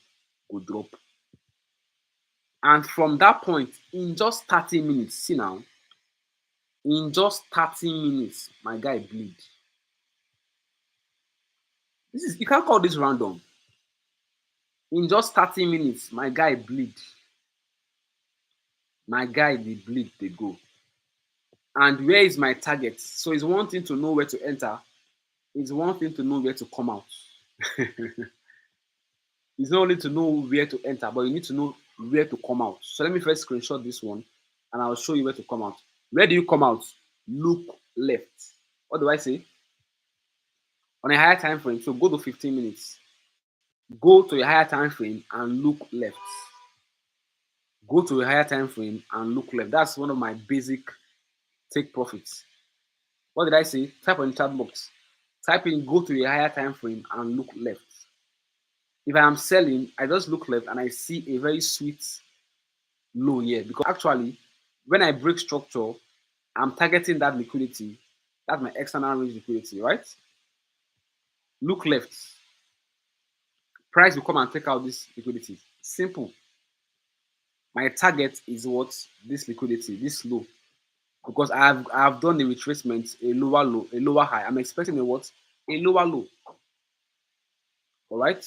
will drop. And from that point, in just 30 minutes, see now, in just 30 minutes, my guy bleed. You can't call this random. In just 30 minutes, my guy bleed. My guy, they bleed, they go. And where is my target? So it's one thing to know where to enter. It's one thing to know where to come out. It's not only to know where to enter, but you need to know where to come out. So let me first screenshot this one and I'll show you where to come out. Where do you come out? Look left. What do I say? On a higher time frame. So go to 15 minutes. Go to a higher time frame and look left. Go to a higher time frame and look left. That's one of my basic take profits. What did I say? Type on the chat box. Type in go to a higher time frame and look left. If I am selling, I just look left and I see a very sweet low here, because actually when I break structure, I'm targeting that liquidity. That's my external range liquidity, right? Look left. Price will come and take out this liquidity. Simple. My target is what? This liquidity, this low. Because I have done the retracement, a lower low, a lower high. I'm expecting a what? A lower low. All right?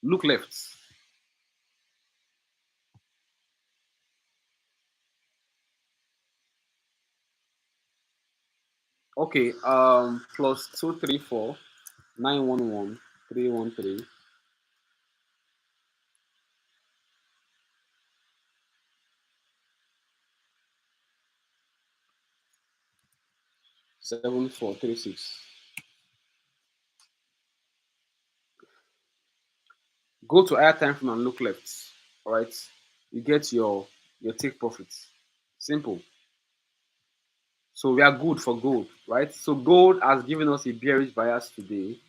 Look left. Okay, plus 234 911 313 7436. Go to higher time frame and look left. All right, you get your take profits. Simple. So we are good for gold, right? So gold has given us a bearish bias today.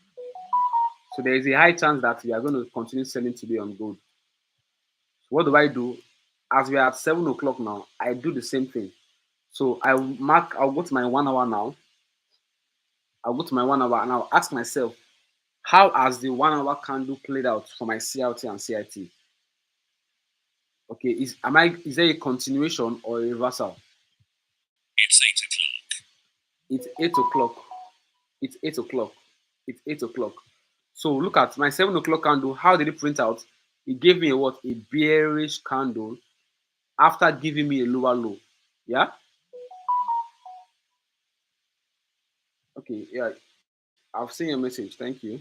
So there is a high chance that we are going to continue selling today on gold. So what do I do? As we are at 7 o'clock now, I do the same thing. So I'll go to my 1 hour now. I'll go to my 1 hour and I'll ask myself, how has the 1 hour candle played out for my CLT and CIT? Okay, is there a continuation or a reversal? It's 8 o'clock. It's 8 o'clock. It's 8 o'clock. So look at my 7 o'clock candle. How did it print out? It gave me a what? A bearish candle after giving me a lower low. Yeah. Okay. Yeah. I've seen your message. Thank you.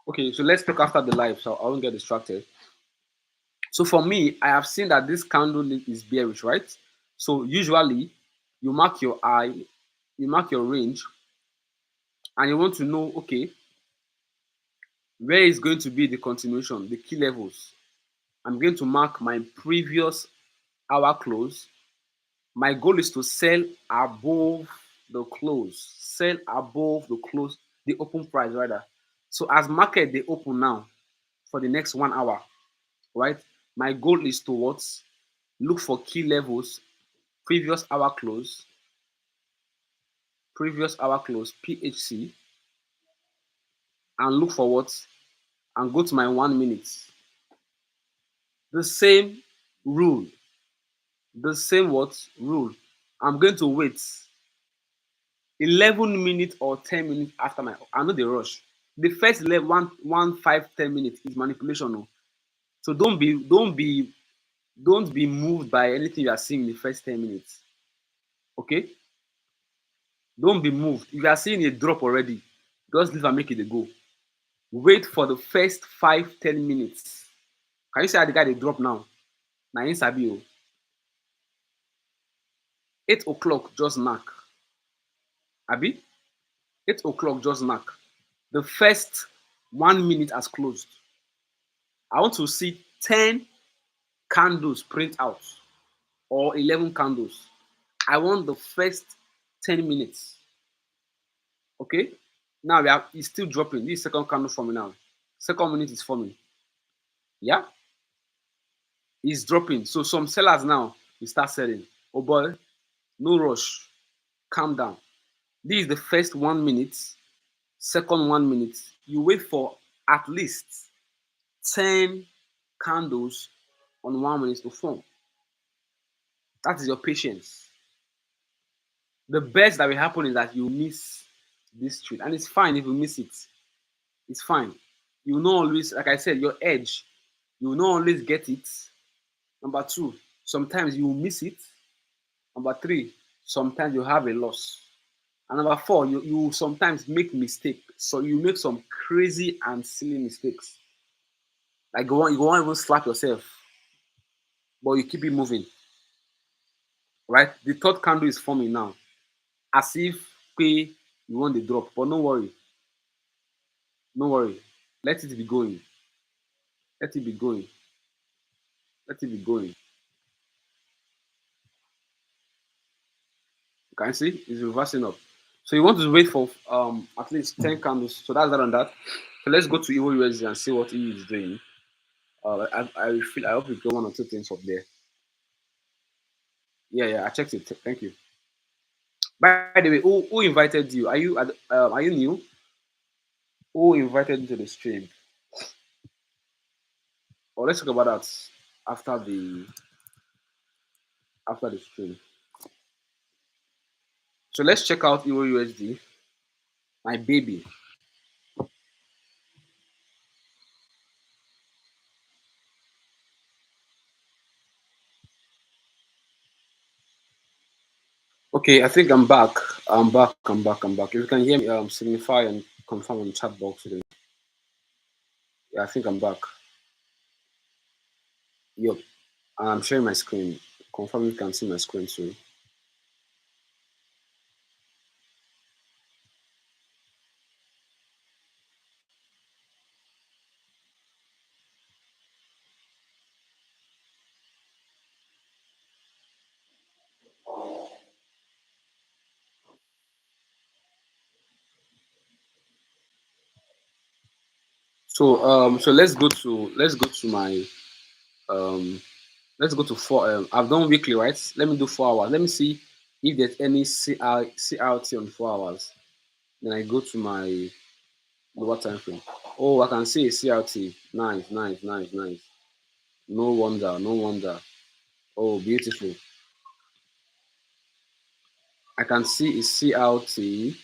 Okay. So let's talk after the live, so I won't get distracted. So for me, I have seen that this candle is bearish, right? So usually you mark your eye, you mark your range, and you want to know, okay, where is going to be the continuation, the key levels. I'm going to mark my previous hour close. My goal is to sell above the close, sell above the close, the open price rather. So as market they open now for the next 1 hour, right? My goal is towards look for key levels, previous hour close, PHC, and look for what and go to my 1 minute. The same rule, the same what rule. I'm going to wait 11 minutes or 10 minutes after my. I know the rush. The first 11, 5, 10 minutes is manipulation. No? So don't be moved by anything you are seeing in the first 10 minutes. Okay? Don't be moved. If you are seeing a drop already, just leave and make it a go. Wait for the first 5, 10 minutes. Can you see how the guy they drop now? Na him sabi o. 8 o'clock just knack. Abi? 8 o'clock just knack. The first 1 minute has closed. I want to see 10 candles print out or 11 candles. I want the first 10 minutes. Okay? Now it's still dropping. This second candle forming now. Second minute is forming. Yeah? It's dropping. So some sellers now will start selling. Oh boy, no rush. Calm down. This is the first 1 minute. Second 1 minute. You wait for at least 10 candles on 1 minute to form. That is your patience. The best that will happen is that you miss this trade. And it's fine if you miss it. It's fine. You will not always, like I said, your edge, you will not always get it. Number two, sometimes you will miss it. Number three, sometimes you have a loss. And number four, you sometimes make mistakes. So you make some crazy and silly mistakes. Like you won't even slap yourself, but you keep it moving. Right? The third candle is forming now. As if pay you want the drop. But no worry. No worry. Let it be going. Let it be going. Let it be going. You can see it's reversing up. So you want to wait for at least 10 candles. So that's that on that. So let's go to Evo USD and see what E is doing. I hope you get one or two things up there. Yeah, I checked it. Thank you. By the way, who invited you? Are you new? Who invited you to the stream? Or let's talk about that after the stream. So let's check out Euro USD, my baby. Okay, I think I'm back. I'm back. I'm back. I'm back. If you can hear me, signify and confirm on the chat box. Yeah, I think I'm back. Yep. I'm sharing my screen. Confirm you can see my screen too. So let's go to my um let's go to four. I've done weekly, right? Let me do 4 hours. Let me see if there's any CRT on 4 hours. Then I go to my lower time frame. Oh, I can see a CRT. Nice, nice, nice, nice. No wonder, no wonder. Oh, beautiful. I can see a CRT.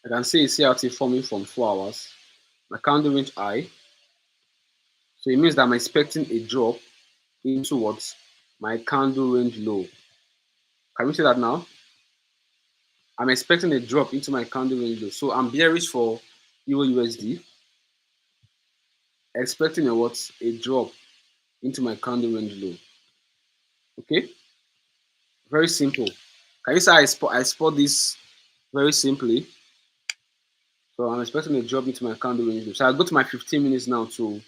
I can see a CRT forming from 4 hours. My candle range high. So it means that I'm expecting a drop into what? My candle range low. Can we see that now? I'm expecting a drop into my candle range low. So I'm bearish for Euro USD. Expecting a what? A drop into my candle range low. Okay? Very simple. Can you say I spot this very simply? So I'm expecting a drop into my candle range low. So I'll go to my 15 minutes now to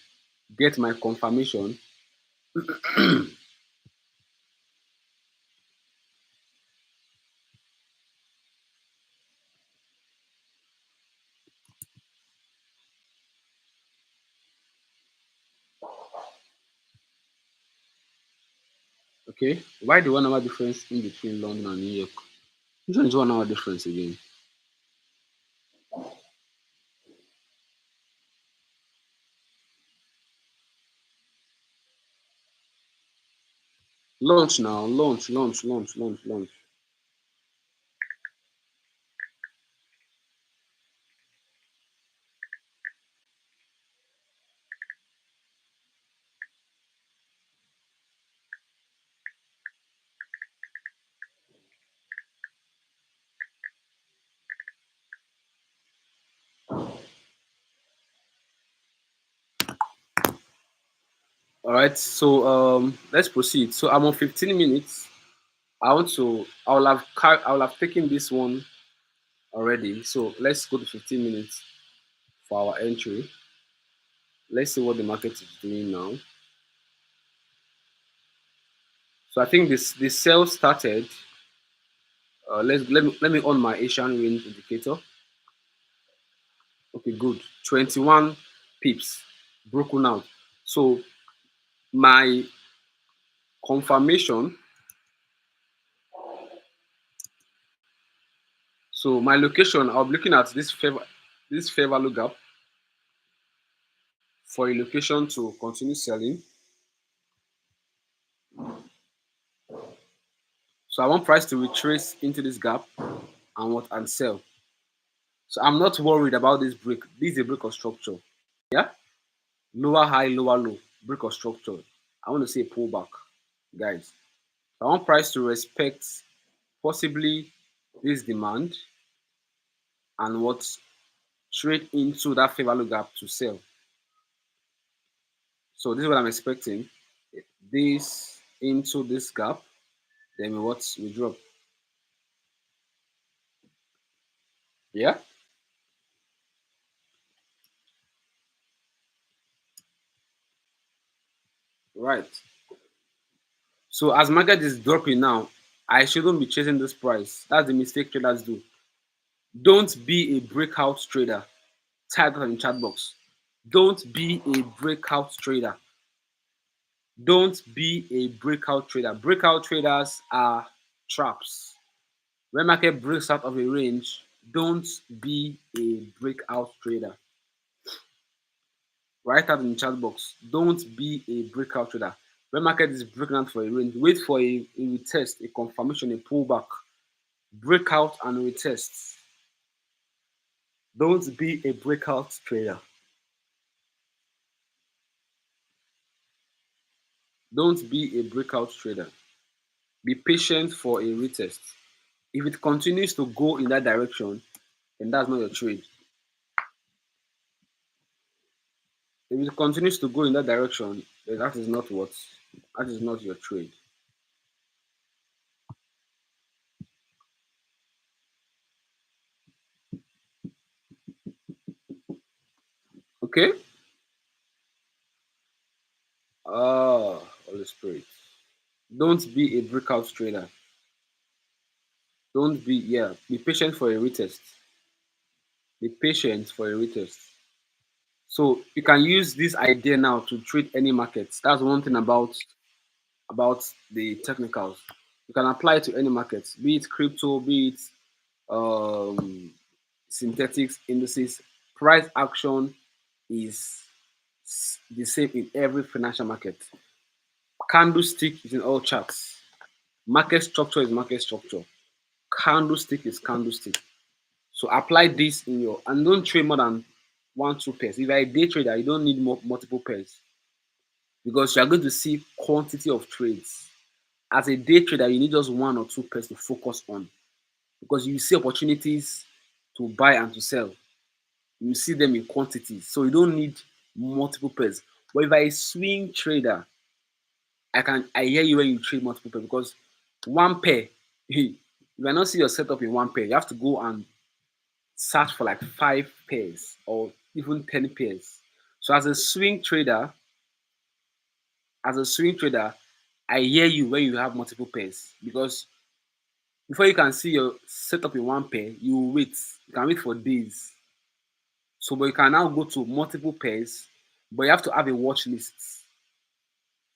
get my confirmation. Okay. Why the 1 hour difference in between London and New York? Which one is 1 hour difference again? Launch now. Launch, launch, launch, launch, launch. All right. So let's proceed. So I'm on 15 minutes. I will have taken this one already. So let's go to 15 minutes for our entry. Let's see what the market is doing now. So I think this sell started. Let me on my Asian range indicator. Okay, good. 21 pips broken out. So my confirmation. So my location. I'll be looking at this fair value gap for a location to continue selling. So I want price to retrace into this gap and sell. So I'm not worried about this break. This is a break of structure. Yeah, lower high, lower low, break of structure. I want to say pullback, guys. I want price to respect possibly this demand and what trade into that fair value gap to sell. So this is what I'm expecting. This into this gap, then what we drop. Yeah, right. So as market is dropping now, I shouldn't be chasing this price. That's the mistake traders do. Don't be a breakout trader. Type that in the chat box. Don't be a breakout trader. Don't be a breakout trader. Breakout traders are traps. When market breaks out of a range, don't be a breakout trader. Write that in the chat box. Don't be a breakout trader. When market is breaking out for a range, wait for a retest, a confirmation, a pullback. Breakout and retest. Don't be a breakout trader. Don't be a breakout trader. Be patient for a retest. If it continues to go in that direction, then that's not your trade. If it continues to go in that direction, then that is not your trade. Okay? Ah, Holy Spirit. Don't be a breakout trader. Don't be, yeah, be patient for a retest. Be patient for a retest. So you can use this idea now to trade any markets. That's one thing about the technicals. You can apply it to any market, be it crypto, be it um, synthetics, indices. Price action is the same in every financial market. Candlestick is in all charts. Market structure is market structure. Candlestick is candlestick. So apply this in your and don't trade more than 1, 2 pairs. If you're a day trader, you don't need multiple pairs because you are going to see quantity of trades. As a day trader, you need just 1 or 2 pairs to focus on because you see opportunities to buy and to sell. You see them in quantities, so you don't need multiple pairs. But if I swing trader, I hear you when you trade multiple pairs because one pair, you cannot see your setup in one pair. You have to go and search for like 5 pairs or even 10 pairs. So as a swing trader, I hear you when you have multiple pairs because before you can see your setup in one pair, you will wait. You can wait for days. So, but you can now go to multiple pairs, but you have to have a watch list.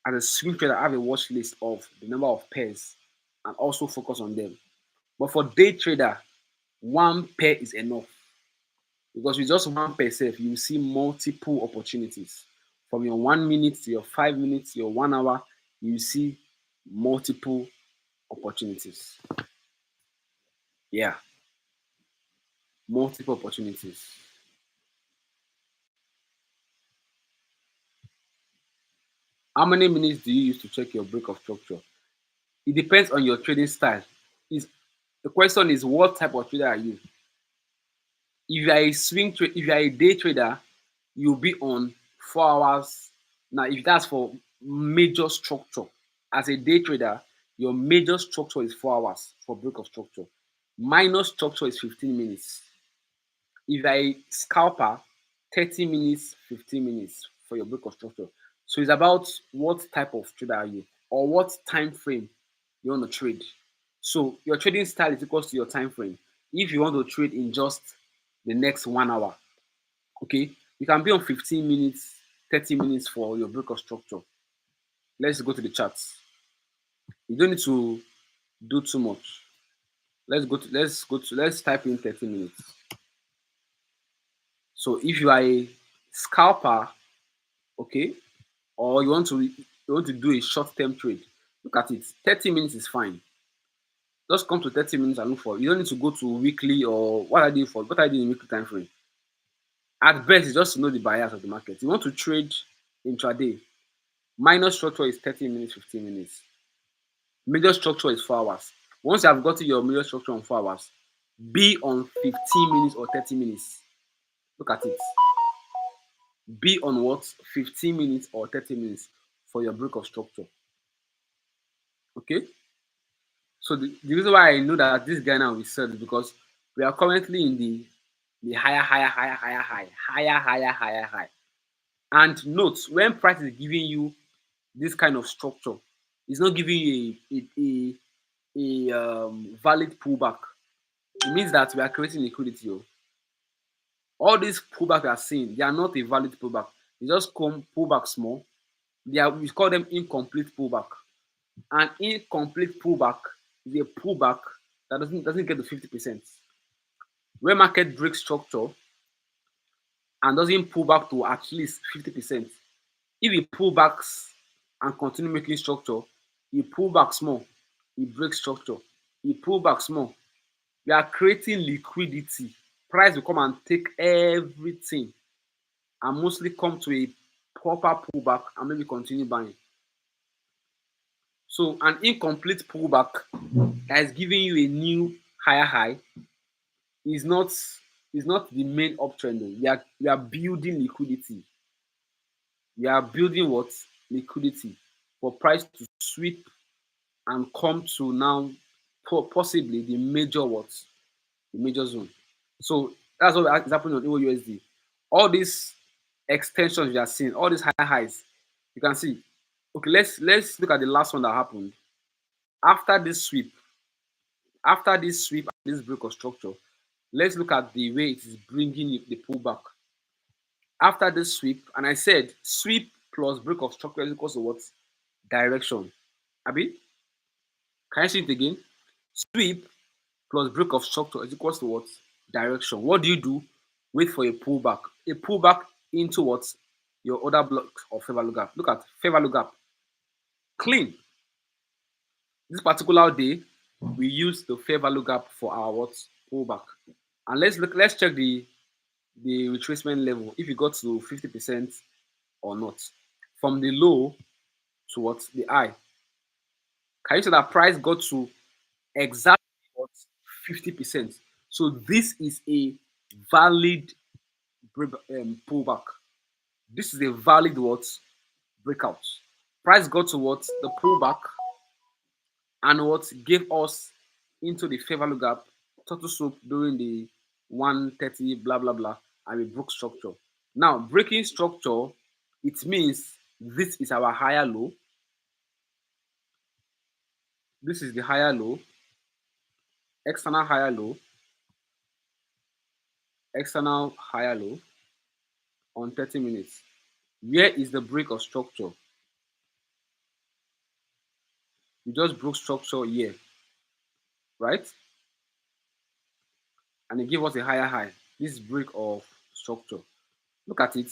As a swing trader, I have a watch list of the number of pairs and also focus on them. But for day trader, one pair is enough because with just one pair self, you will see multiple opportunities. From your 1 minute to your 5 minutes, your 1 hour, you see multiple opportunities. Yeah, multiple opportunities. How many minutes do you use to check your break of structure? It depends on your trading style. Is the question is what type of trader are you? If you are a if you are a day trader, you'll be on 4 hours. Now, if that's for major structure, as a day trader, your major structure is 4 hours for break of structure. Minor structure is 15 minutes. If you are a scalper, 30 minutes, 15 minutes for your break of structure. So it's about what type of trader are you or what time frame you want to trade. So your trading style is equals to your time frame. If you want to trade in just the next 1 hour, okay, you can be on 15 minutes, 30 minutes for your break of structure. Let's go to the charts. You don't need to do too much. Let's type in 30 minutes. So if you are a scalper, okay, or you want to do a short-term trade, look at it. 30 minutes is fine. Just come to 30 minutes and look for it. You don't need to go to weekly or what are you doing for what are you doing in weekly time frame. At best, it's just to know the bias of the market. You want to trade intraday. Minor structure is 30 minutes, 15 minutes. Major structure is 4 hours. Once you have gotten your major structure on 4 hours, be on 15 minutes or 30 minutes. Look at it. Be on what? 15 minutes or 30 minutes for your break of structure. Okay? So the reason why I know that this guy now is sell is because we are currently in the higher. And note, when price is giving you this kind of structure, it's not giving you a valid pullback. It means that we are creating liquidity. Oh. All these pullback we are seeing, they are not a valid pullback. They just come pullback small. We call them incomplete pullback. An incomplete pullback is a pullback that doesn't get to 50%. When market breaks structure and doesn't pull back to at least 50%, if it pull backs and continue making structure, it pull back small, it breaks structure, it pull back small. We are creating liquidity. Price will come and take everything and mostly come to a proper pullback and maybe continue buying. So an incomplete pullback that is giving you a new higher high is not the main uptrend. We are building liquidity. We are building what? Liquidity for price to sweep and come to now possibly the major what? The major zone. So that's what is happening on EUSD. All these extensions you are seeing, all these high highs, you can see. Okay, let's look at the last one that happened. After this sweep, this break of structure, let's look at the way it is bringing the pullback. After this sweep, and I said sweep plus break of structure is equals to what? Direction. Abi, can you see it again? Sweep plus break of structure is equals to what? Direction. What do you do? Wait for a pullback. A pullback into what? Your other block of fair value gap. Look at fair value gap. Clean. This particular day, we use the fair value gap for our what? Pullback. And let's check the retracement level if it got to 50% or not. From the low to what? The high. Can you see that price got to exactly what? 50%. So this is a valid pullback. This is a valid what? Breakout. Price got to what? The pullback and what gave us into the fair value gap, total soup during the 130, blah blah blah, and we broke structure. Now, breaking structure, it means this is our higher low. This is the higher low, external higher low, external higher low on 30 minutes. Where is the break of structure? We just broke structure here, right? And it gave us a higher high. This break of structure. Look at it,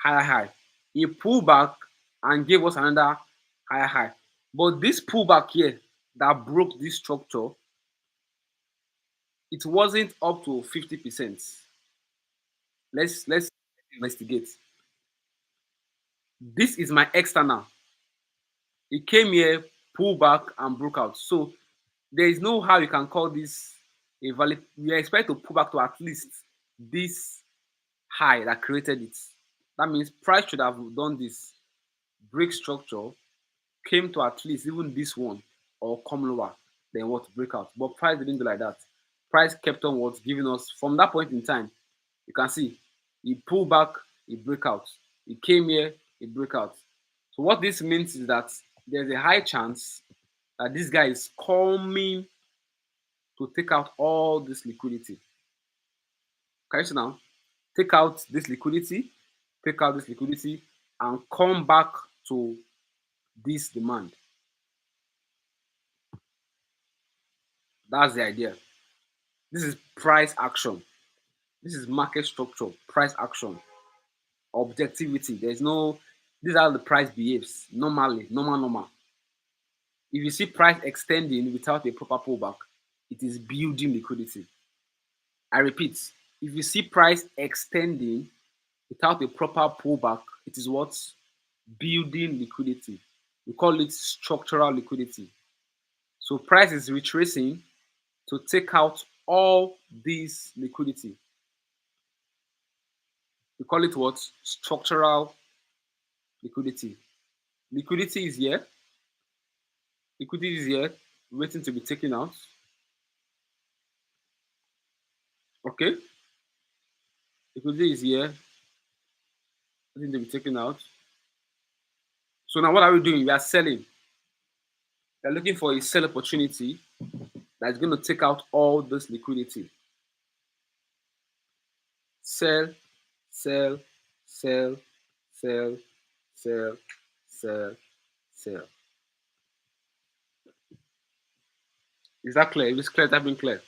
higher high. It pulled back and gave us another higher high. But this pullback here that broke this structure, it wasn't up to 50%. Let's investigate. This is my external. It came here, pulled back, and broke out. So there is no how you can call this a valid. We expect to pull back to at least this high that created it. That means price should have done this break structure, came to at least even this one or come lower than what break out. But price didn't do like that. Price kept on what's giving us from that point in time. You can see it pulled back, it break out. It came here, it break out. So what this means is that there's a high chance that this guy is coming to take out all this liquidity. Can you see now? Take out this liquidity, take out this liquidity, and come back to this demand. That's the idea. This is price action. This is market structure, price action, objectivity. There's no, this is how the price behaves normally, normal. If you see price extending without a proper pullback, it is building liquidity. I repeat, if you see price extending without a proper pullback, it is what? Building liquidity. We call it structural liquidity. So price is retracing to take out all this liquidity. We call it what? Structural liquidity. Liquidity is here. Liquidity is here, waiting to be taken out. Okay. Liquidity is here, waiting to be taken out. So now what are we doing? We are selling. We are looking for a sell opportunity that's going to take out all this liquidity. Sell, sell, sell, sell, sell, sell, sell. Is that clear? If it's clear, that been clear.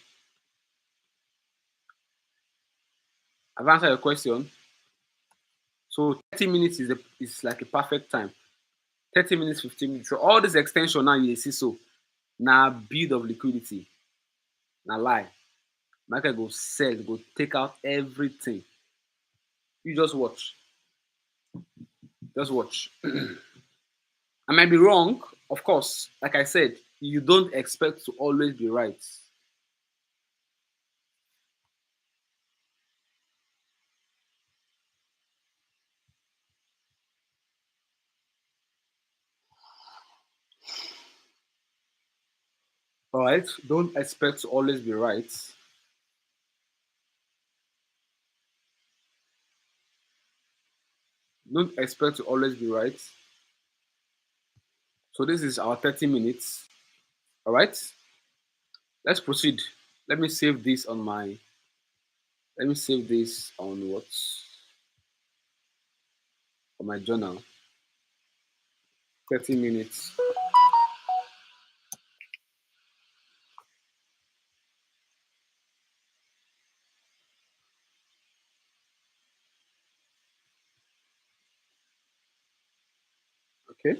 I've answered your question. So 30 minutes is like a perfect time. 30 minutes, 15 minutes. So all this extension now you see so now build of liquidity. Now lie. Market go sell, go take out everything. You just watch. Just watch. I might be wrong, of course. Like I said, you don't expect to always be right. All right. Don't expect to always be right. Don't expect to always be right. So this is our 30 minutes. All right. Let's proceed. Let me save this on my. Let me save this on what? On my journal. 30 minutes. Okay.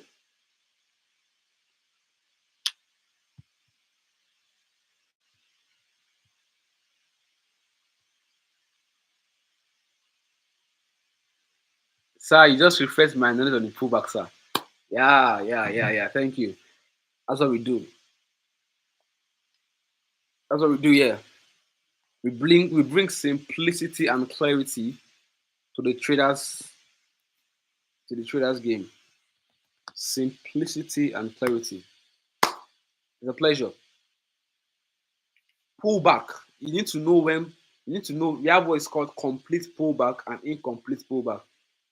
Sir, you just refreshed my knowledge on the pullback, sir. Yeah. Thank you. That's what we do. That's what we do here. We bring simplicity and clarity to the traders game. Simplicity and clarity. It's a pleasure. Pullback. You need to know when you need to know we have what is called complete pullback and incomplete pullback.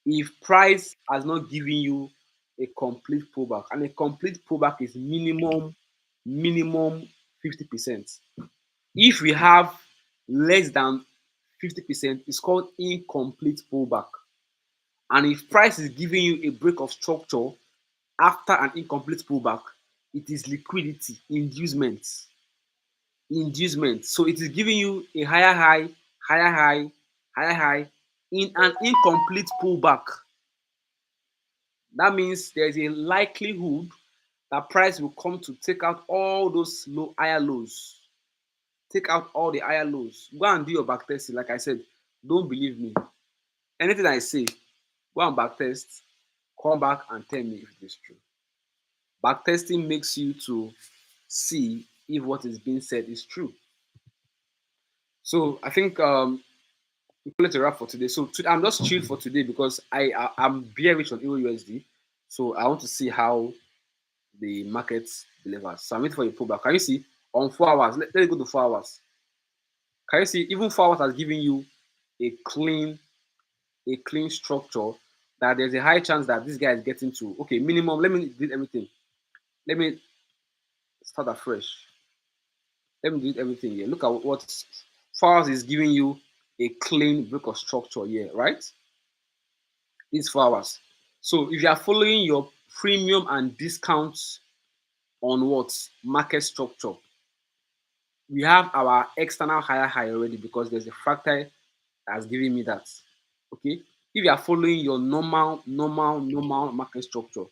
If price has not given you a complete pullback, and a complete pullback is minimum 50%. If we have less than 50%, it's called incomplete pullback. And if price is giving you a break of structure after an incomplete pullback, It is liquidity, inducement. So it is giving you a higher high, higher high in an incomplete pullback. That means there is a likelihood that price will come to take out all those higher lows. Take out all the higher lows. Go and do your back testing. Like I said, don't believe me. Anything I say, go and back test. Come back and tell me if it is true. Back testing makes you to see if what is being said is true. So I think we call it a wrap for today. So I'm just chilled for today because I'm bearish on Euro USD. So I want to see how the market delivers. So I'm waiting for a pullback. Can you see on 4 hours? Let's go to 4 hours. Can you see even 4 hours has given you a clean structure that there's a high chance that this guy is getting to okay minimum. Let me do everything. Let me start afresh. Let me do everything here. Look at what 4 hours is giving you a clean break of structure here, right? It's 4 hours. So if you are following your premium and discounts on what market structure, we have our external higher high already because there's a fractal that's giving me that. Okay. If you are following your normal market structure,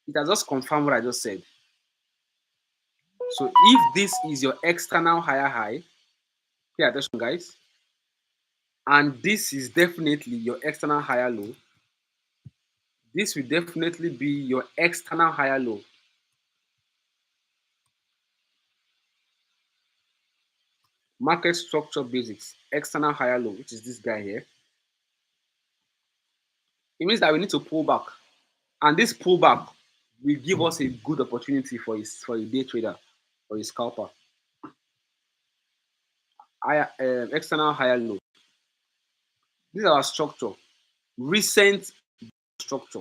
it has just confirmed what I just said. So if this is your external higher high, pay attention, guys. And this is definitely your external higher low. This will definitely be your external higher low. Market structure basics, external higher low, which is this guy here. It means that we need to pull back. And this pullback will give us a good opportunity for a day trader or a scalper. External higher low. This is our structure. Recent structure,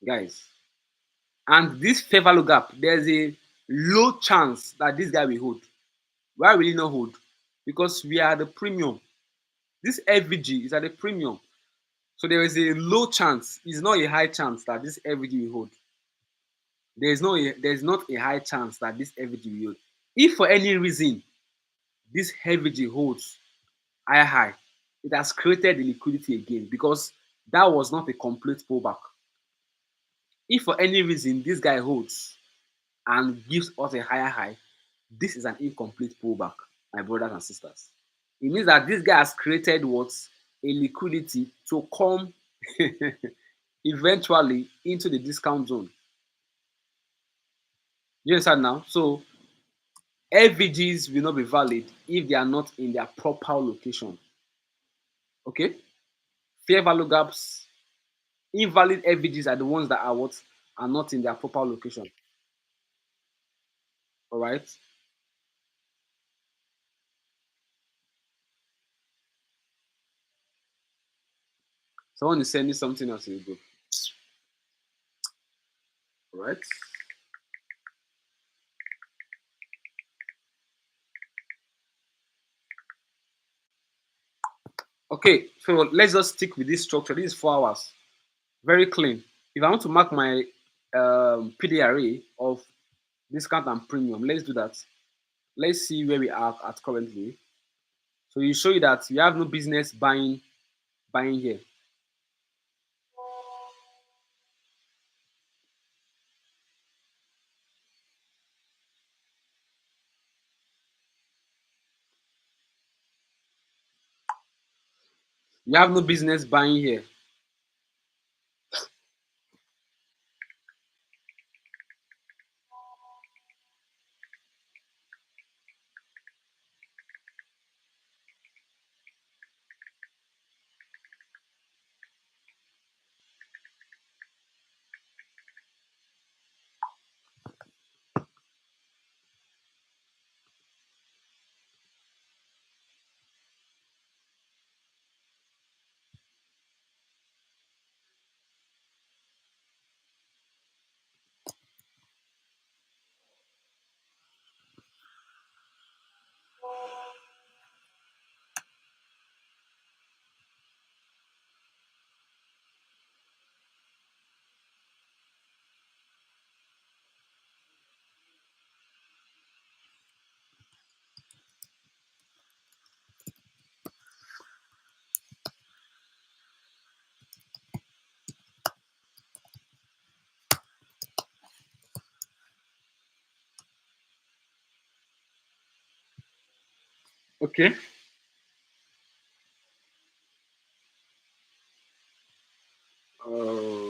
guys. And this fair value gap, there's a low chance that this guy will hold. Why will he not hold? Because we are the premium. This FVG is at the premium. So there is a low chance, it's not a high chance that this FVG will hold. There's not a high chance that this FVG will hold. If for any reason this FVG holds high, it has created the liquidity again because that was not a complete pullback. If for any reason this guy holds and gives us a higher high, this is an incomplete pullback, my brothers and sisters. It means that this guy has created what? A liquidity to come eventually into the discount zone. You understand now? So FVGs will not be valid if they are not in their proper location. Okay? Fair value gaps, invalid FVGs are the ones that are what? Are not in their proper location. All right? Someone is sending something else in the group. All right? Okay, so let's just stick with this structure. This is 4 hours. Very clean. If I want to mark my PD array of discount and premium, let's do that. Let's see where we are at currently. So you show you that you have no business buying here. You have no business buying here. Okay. Uh,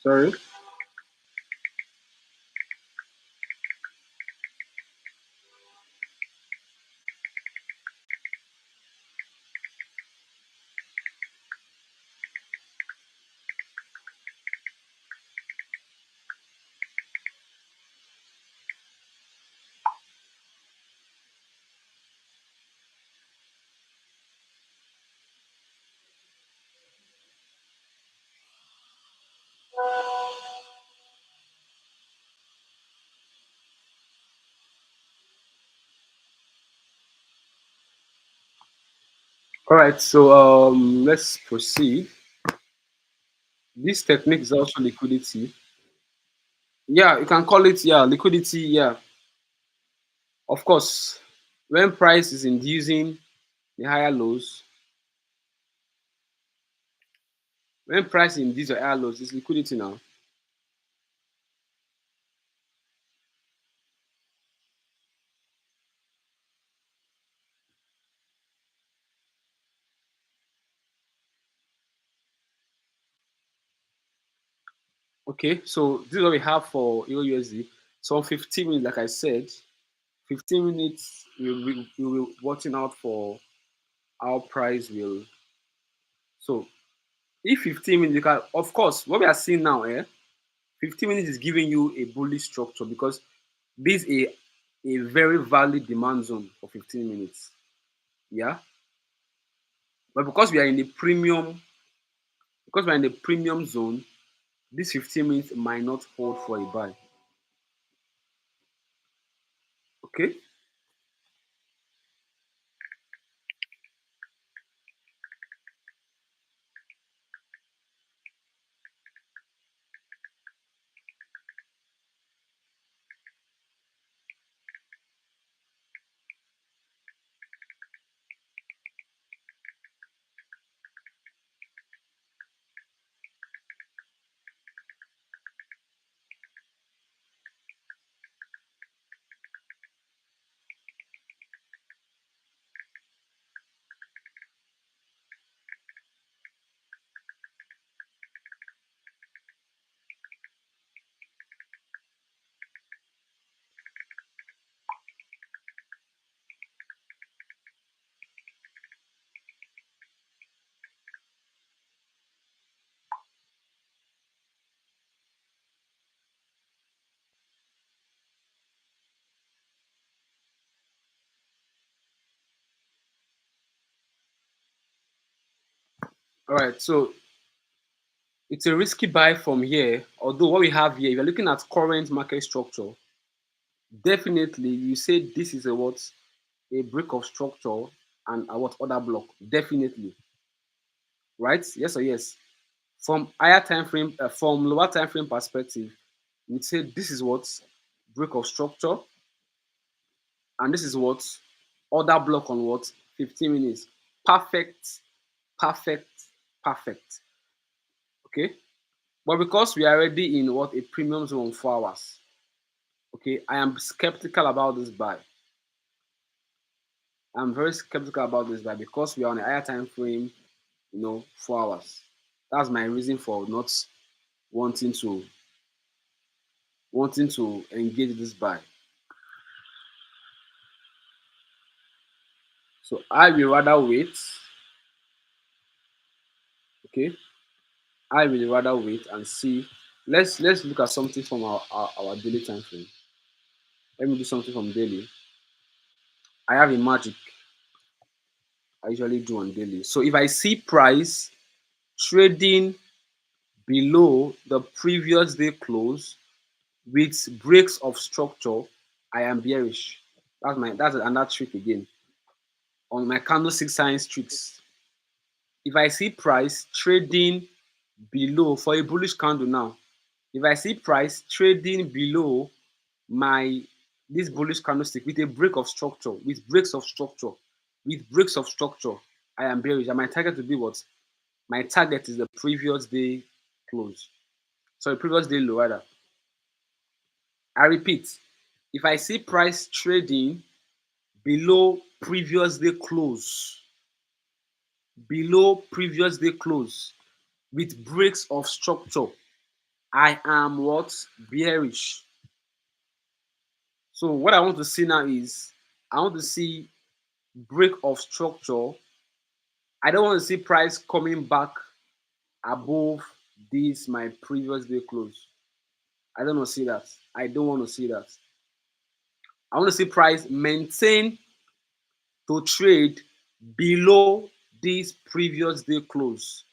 sorry. All right. So let's proceed. This technique is also liquidity. Yeah, you can call it, yeah, liquidity. Yeah, of course. When price is inducing the higher lows, when price induces the higher lows, it's liquidity now. Okay, so this is what we have for Euro USD. So on 15 minutes, like I said, 15 minutes, we'll be watching out for how price will. So if 15 minutes, you can, of course, what we are seeing now, 15 minutes is giving you a bullish structure because this is a very valid demand zone for 15 minutes. Yeah. But because we're in the premium zone, this 15 minutes might not hold for a buy. Okay. All right. So it's a risky buy from here. Although what we have here, if you're looking at current market structure, definitely you say this is a what, a break of structure and a what other block. Definitely, right? Yes or yes. From higher time frame, from lower time frame perspective, we'd say this is what break of structure, and this is what other block on what 15 minutes. Perfect, perfect, perfect. Okay, but because we are already in what a premium zone 4 hours, okay, I am skeptical about this buy. I'm very skeptical about this buy because we are on a higher time frame, 4 hours. That's my reason for not wanting to engage this buy. So I will rather wait. Okay, I will rather wait and see. Let's look at something from our daily time frame. Let me do something from daily. I have a magic I usually do on daily. So if I see price trading below the previous day close with breaks of structure, I am bearish. That's another trick again on my candlestick science tricks. If I see price trading below for a bullish candle now, if I see price trading below my this bullish candlestick with a break of structure, with breaks of structure, I am bearish. And my target will be what? My target is the previous day close. Sorry, previous day low rather. I repeat, if I see price trading below previous day close, with breaks of structure, I am what? Bearish. So what I want to see now is I want to see break of structure. I don't want to see price coming back above this my previous day close. I don't want to see that. I don't want to see that. I want to see price maintain to trade below this previous day close.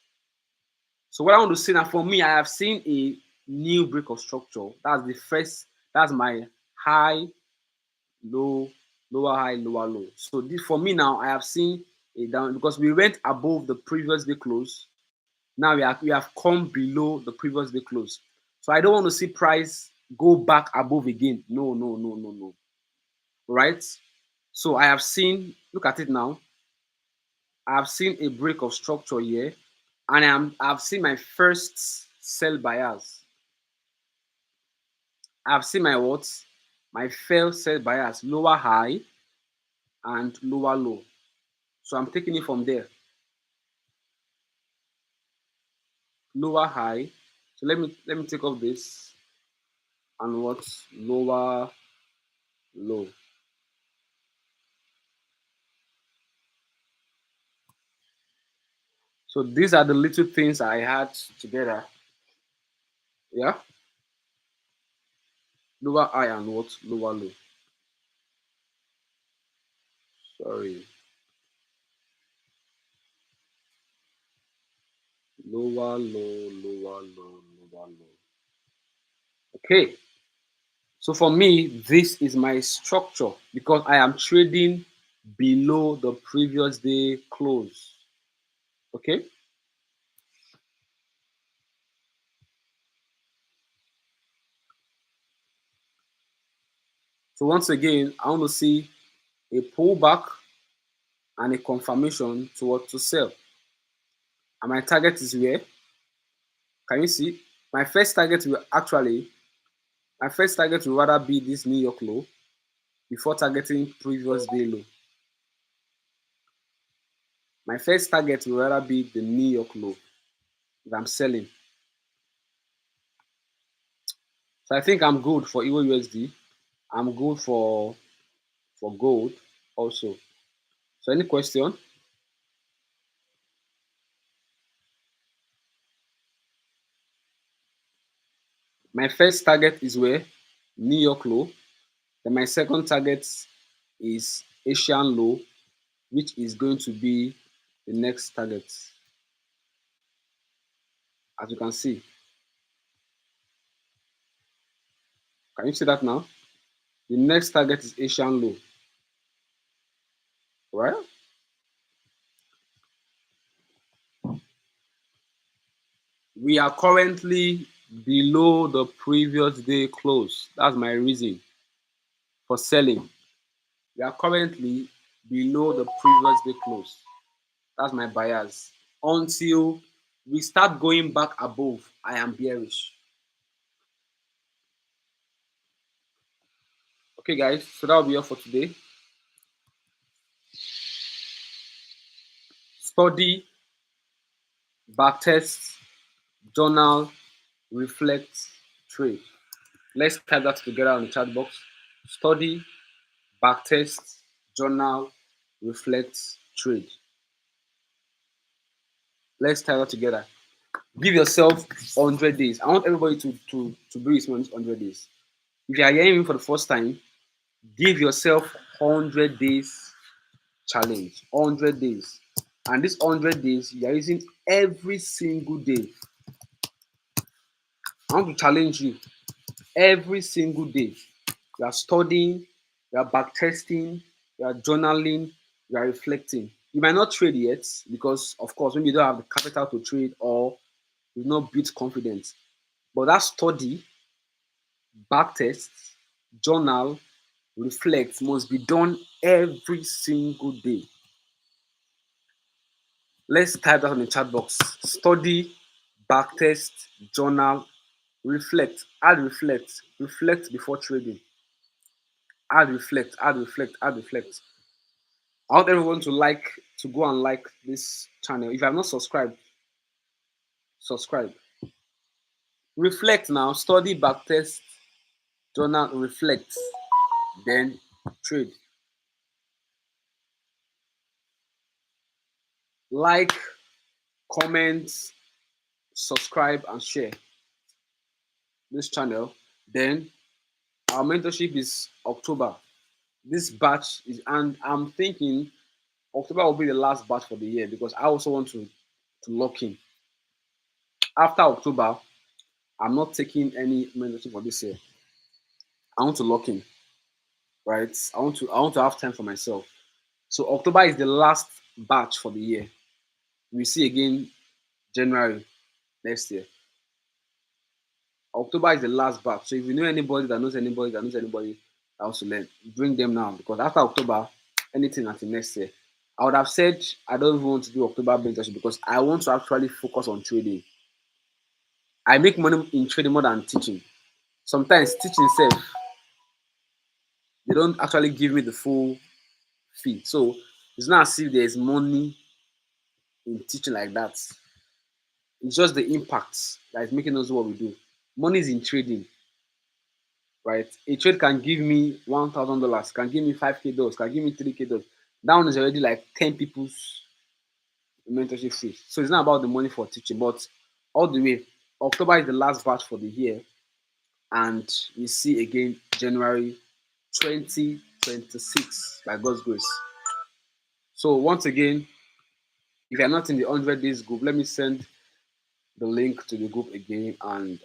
So what I want to see now, for me, I have seen a new break of structure. That's the first. That's my high, low, lower high, lower low. So this for me now, I have seen a down because we went above the previous day close. Now we have come below the previous day close. So I don't want to see price go back above again. No, no, no, no, no. Right? So I have seen, look at it now. I have seen a break of structure here, and I've seen my first sell bias. I've seen my what? My failed sell bias, lower high and lower low. So I'm taking it from there. Lower high. So let me take off this and what? Lower low. So these are the little things I had together. Yeah. Lower high and what? Lower low. Sorry. Lower low, lower low, lower low. Okay. So for me, this is my structure because I am trading below the previous day close. Okay. So once again, I want to see a pullback and a confirmation to what to sell. And my target is where? Can you see? My first target will actually, my first target will rather be this New York low before targeting previous day low. My first target will rather be the New York low if I'm selling. So I think I'm good for Euro USD. I'm good for gold also. So any question? My first target is where? New York low. Then my second target is Asian low, which is going to be the next target. As you can see. Can you see that now? The next target is Asian low. Right? We are currently below the previous day close. That's my reason for selling. We are currently below the previous day close. That's my bias. Until we start going back above, I am bearish. Okay, guys, so that will be all for today. Study, backtest, journal, reflect, trade. Let's type that together on the chat box. Study, backtest, journal, reflect, trade. Let's tie that together. Give yourself 100 days. I want everybody to be with me on this 100 days. If you are hearing me for the first time, give yourself 100 days challenge. 100 days. And this 100 days, you are using every single day. I want to challenge you every single day. You are studying, you are backtesting, you are journaling, you are reflecting. You might not trade yet because, of course, maybe you don't have the capital to trade or you've not built confidence. But that study, backtest, journal, reflect must be done every single day. Let's type that on the chat box. Study, backtest, journal, reflect, add reflect, reflect before trading, add reflect, add reflect, add reflect. I want everyone to go and like this channel. If you have not subscribed, subscribe. Reflect now, study, backtest, journal, reflect, then trade. Like, comment, subscribe, and share this channel. Then our mentorship is October. This batch is, and I'm thinking October will be the last batch for the year because I also want to lock in. After October, I'm not taking any mentorship for this year. I want to lock in, right? I want to have time for myself. So October is the last batch for the year. We see again January next year. October is the last batch. So if you know anybody that knows anybody that knows anybody that wants to learn, bring them now because after October, anything until next year. I would have said I don't even want to do October mentorship because I want to actually focus on trading. I make money in trading more than teaching. Sometimes teaching itself, they don't actually give me the full fee. So it's not as if there's money in teaching like that. It's just the impact that is making us do what we do. Money is in trading, right? A trade can give me $1,000, can give me $5K, can give me $3K. That one is already like 10 people's mentorship fee. So it's not about the money for teaching, but all the way, October is the last batch for the year, and we see again January 2026 by God's grace. So once again, if you're not in the 100 days group, let me send the link to the group again. And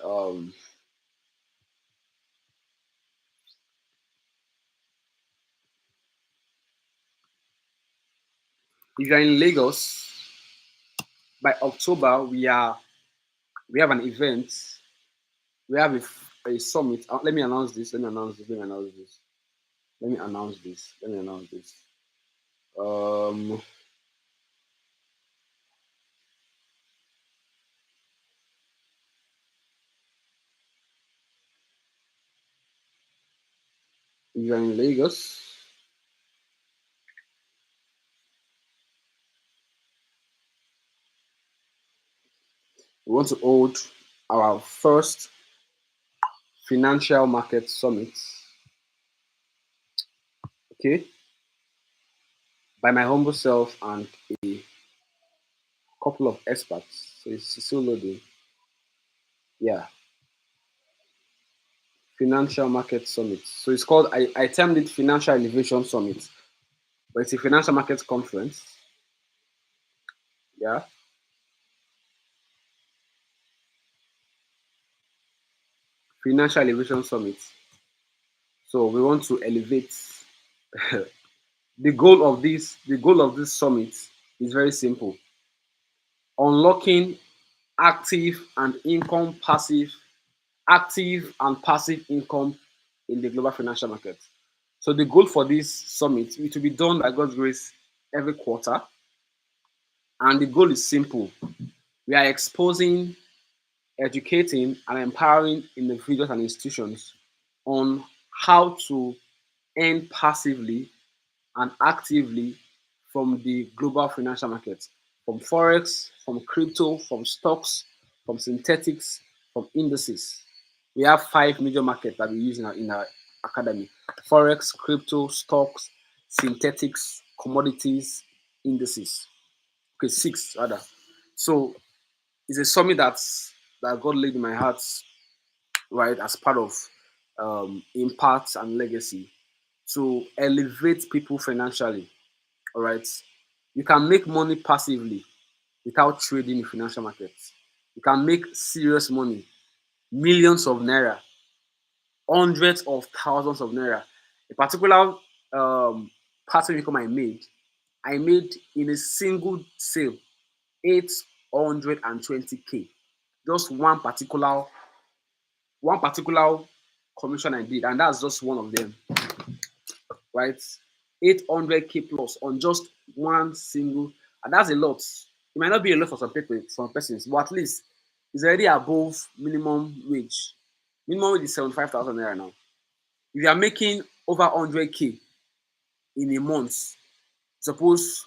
if you're in Lagos, by October we have an event. We have a summit. Let me announce this. Let me announce this. Let me announce this. Let me announce this. Let me announce this. Um, if you're in Lagos, we want to hold our first financial market summit. Okay, by my humble self and a couple of experts. So it's still loading. Yeah, financial market summit. So it's called. I termed it Financial Elevation Summit, but it's a financial market conference. Yeah, Financial Elevation Summit. So we want to elevate. The goal of this summit is very simple: unlocking active and income passive, active and passive income in the global financial market. So the goal for this summit it will be done by God's grace every quarter, and the goal is simple: we are exposing, educating, and empowering individuals and institutions on how to earn passively and actively from the global financial markets, from forex, from crypto, from stocks, from synthetics, from indices. We have 5 major markets that we use in our academy: forex, crypto, stocks, synthetics, commodities indices. Okay, six rather. So it's a summit that God laid in my heart, right, as part of impact and legacy to elevate people financially. All right, you can make money passively without trading in financial markets. You can make serious money, millions of naira, hundreds of thousands of naira. A particular passive income I made in a single sale 820K. Just one particular commission I did, and that's just one of them, right? 800K plus on just one single, and that's a lot. It might not be a lot for some people, some persons, but at least it's already above minimum wage. Minimum wage is 75,000 naira now. If you are making over 100K in a month, suppose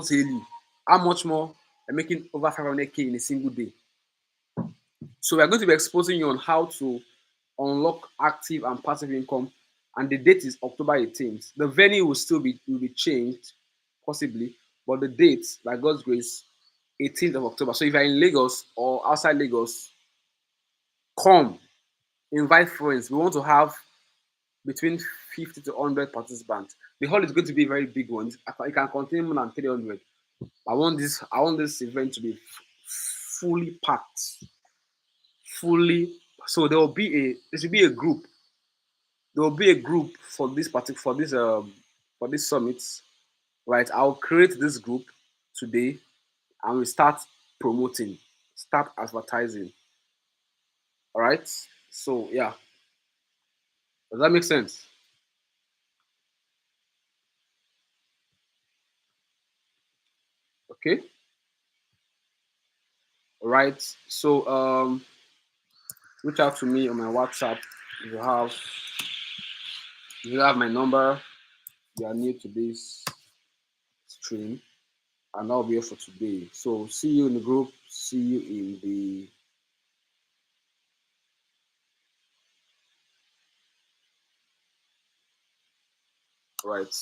daily, how much more you're making over 500K in a single day? So we are going to be exposing you on how to unlock active and passive income, and the date is October 18th. The venue will be changed possibly, but the date, by God's grace, 18th of October. So if you're in Lagos or outside Lagos, come, invite friends. We want to have between 50 to 100 participants. The hall is going to be a very big one. It can contain more than 300. I want this event to be fully packed, fully. So there should be a group. There will be a group for this particular for this summit, right? I'll create this group today, and we start promoting, start advertising. All right. So yeah, does that make sense? Okay. All right. So reach out to me on my WhatsApp if you have my number. You are new to this stream, and that'll be it for today. So see you in the group. See you in the right.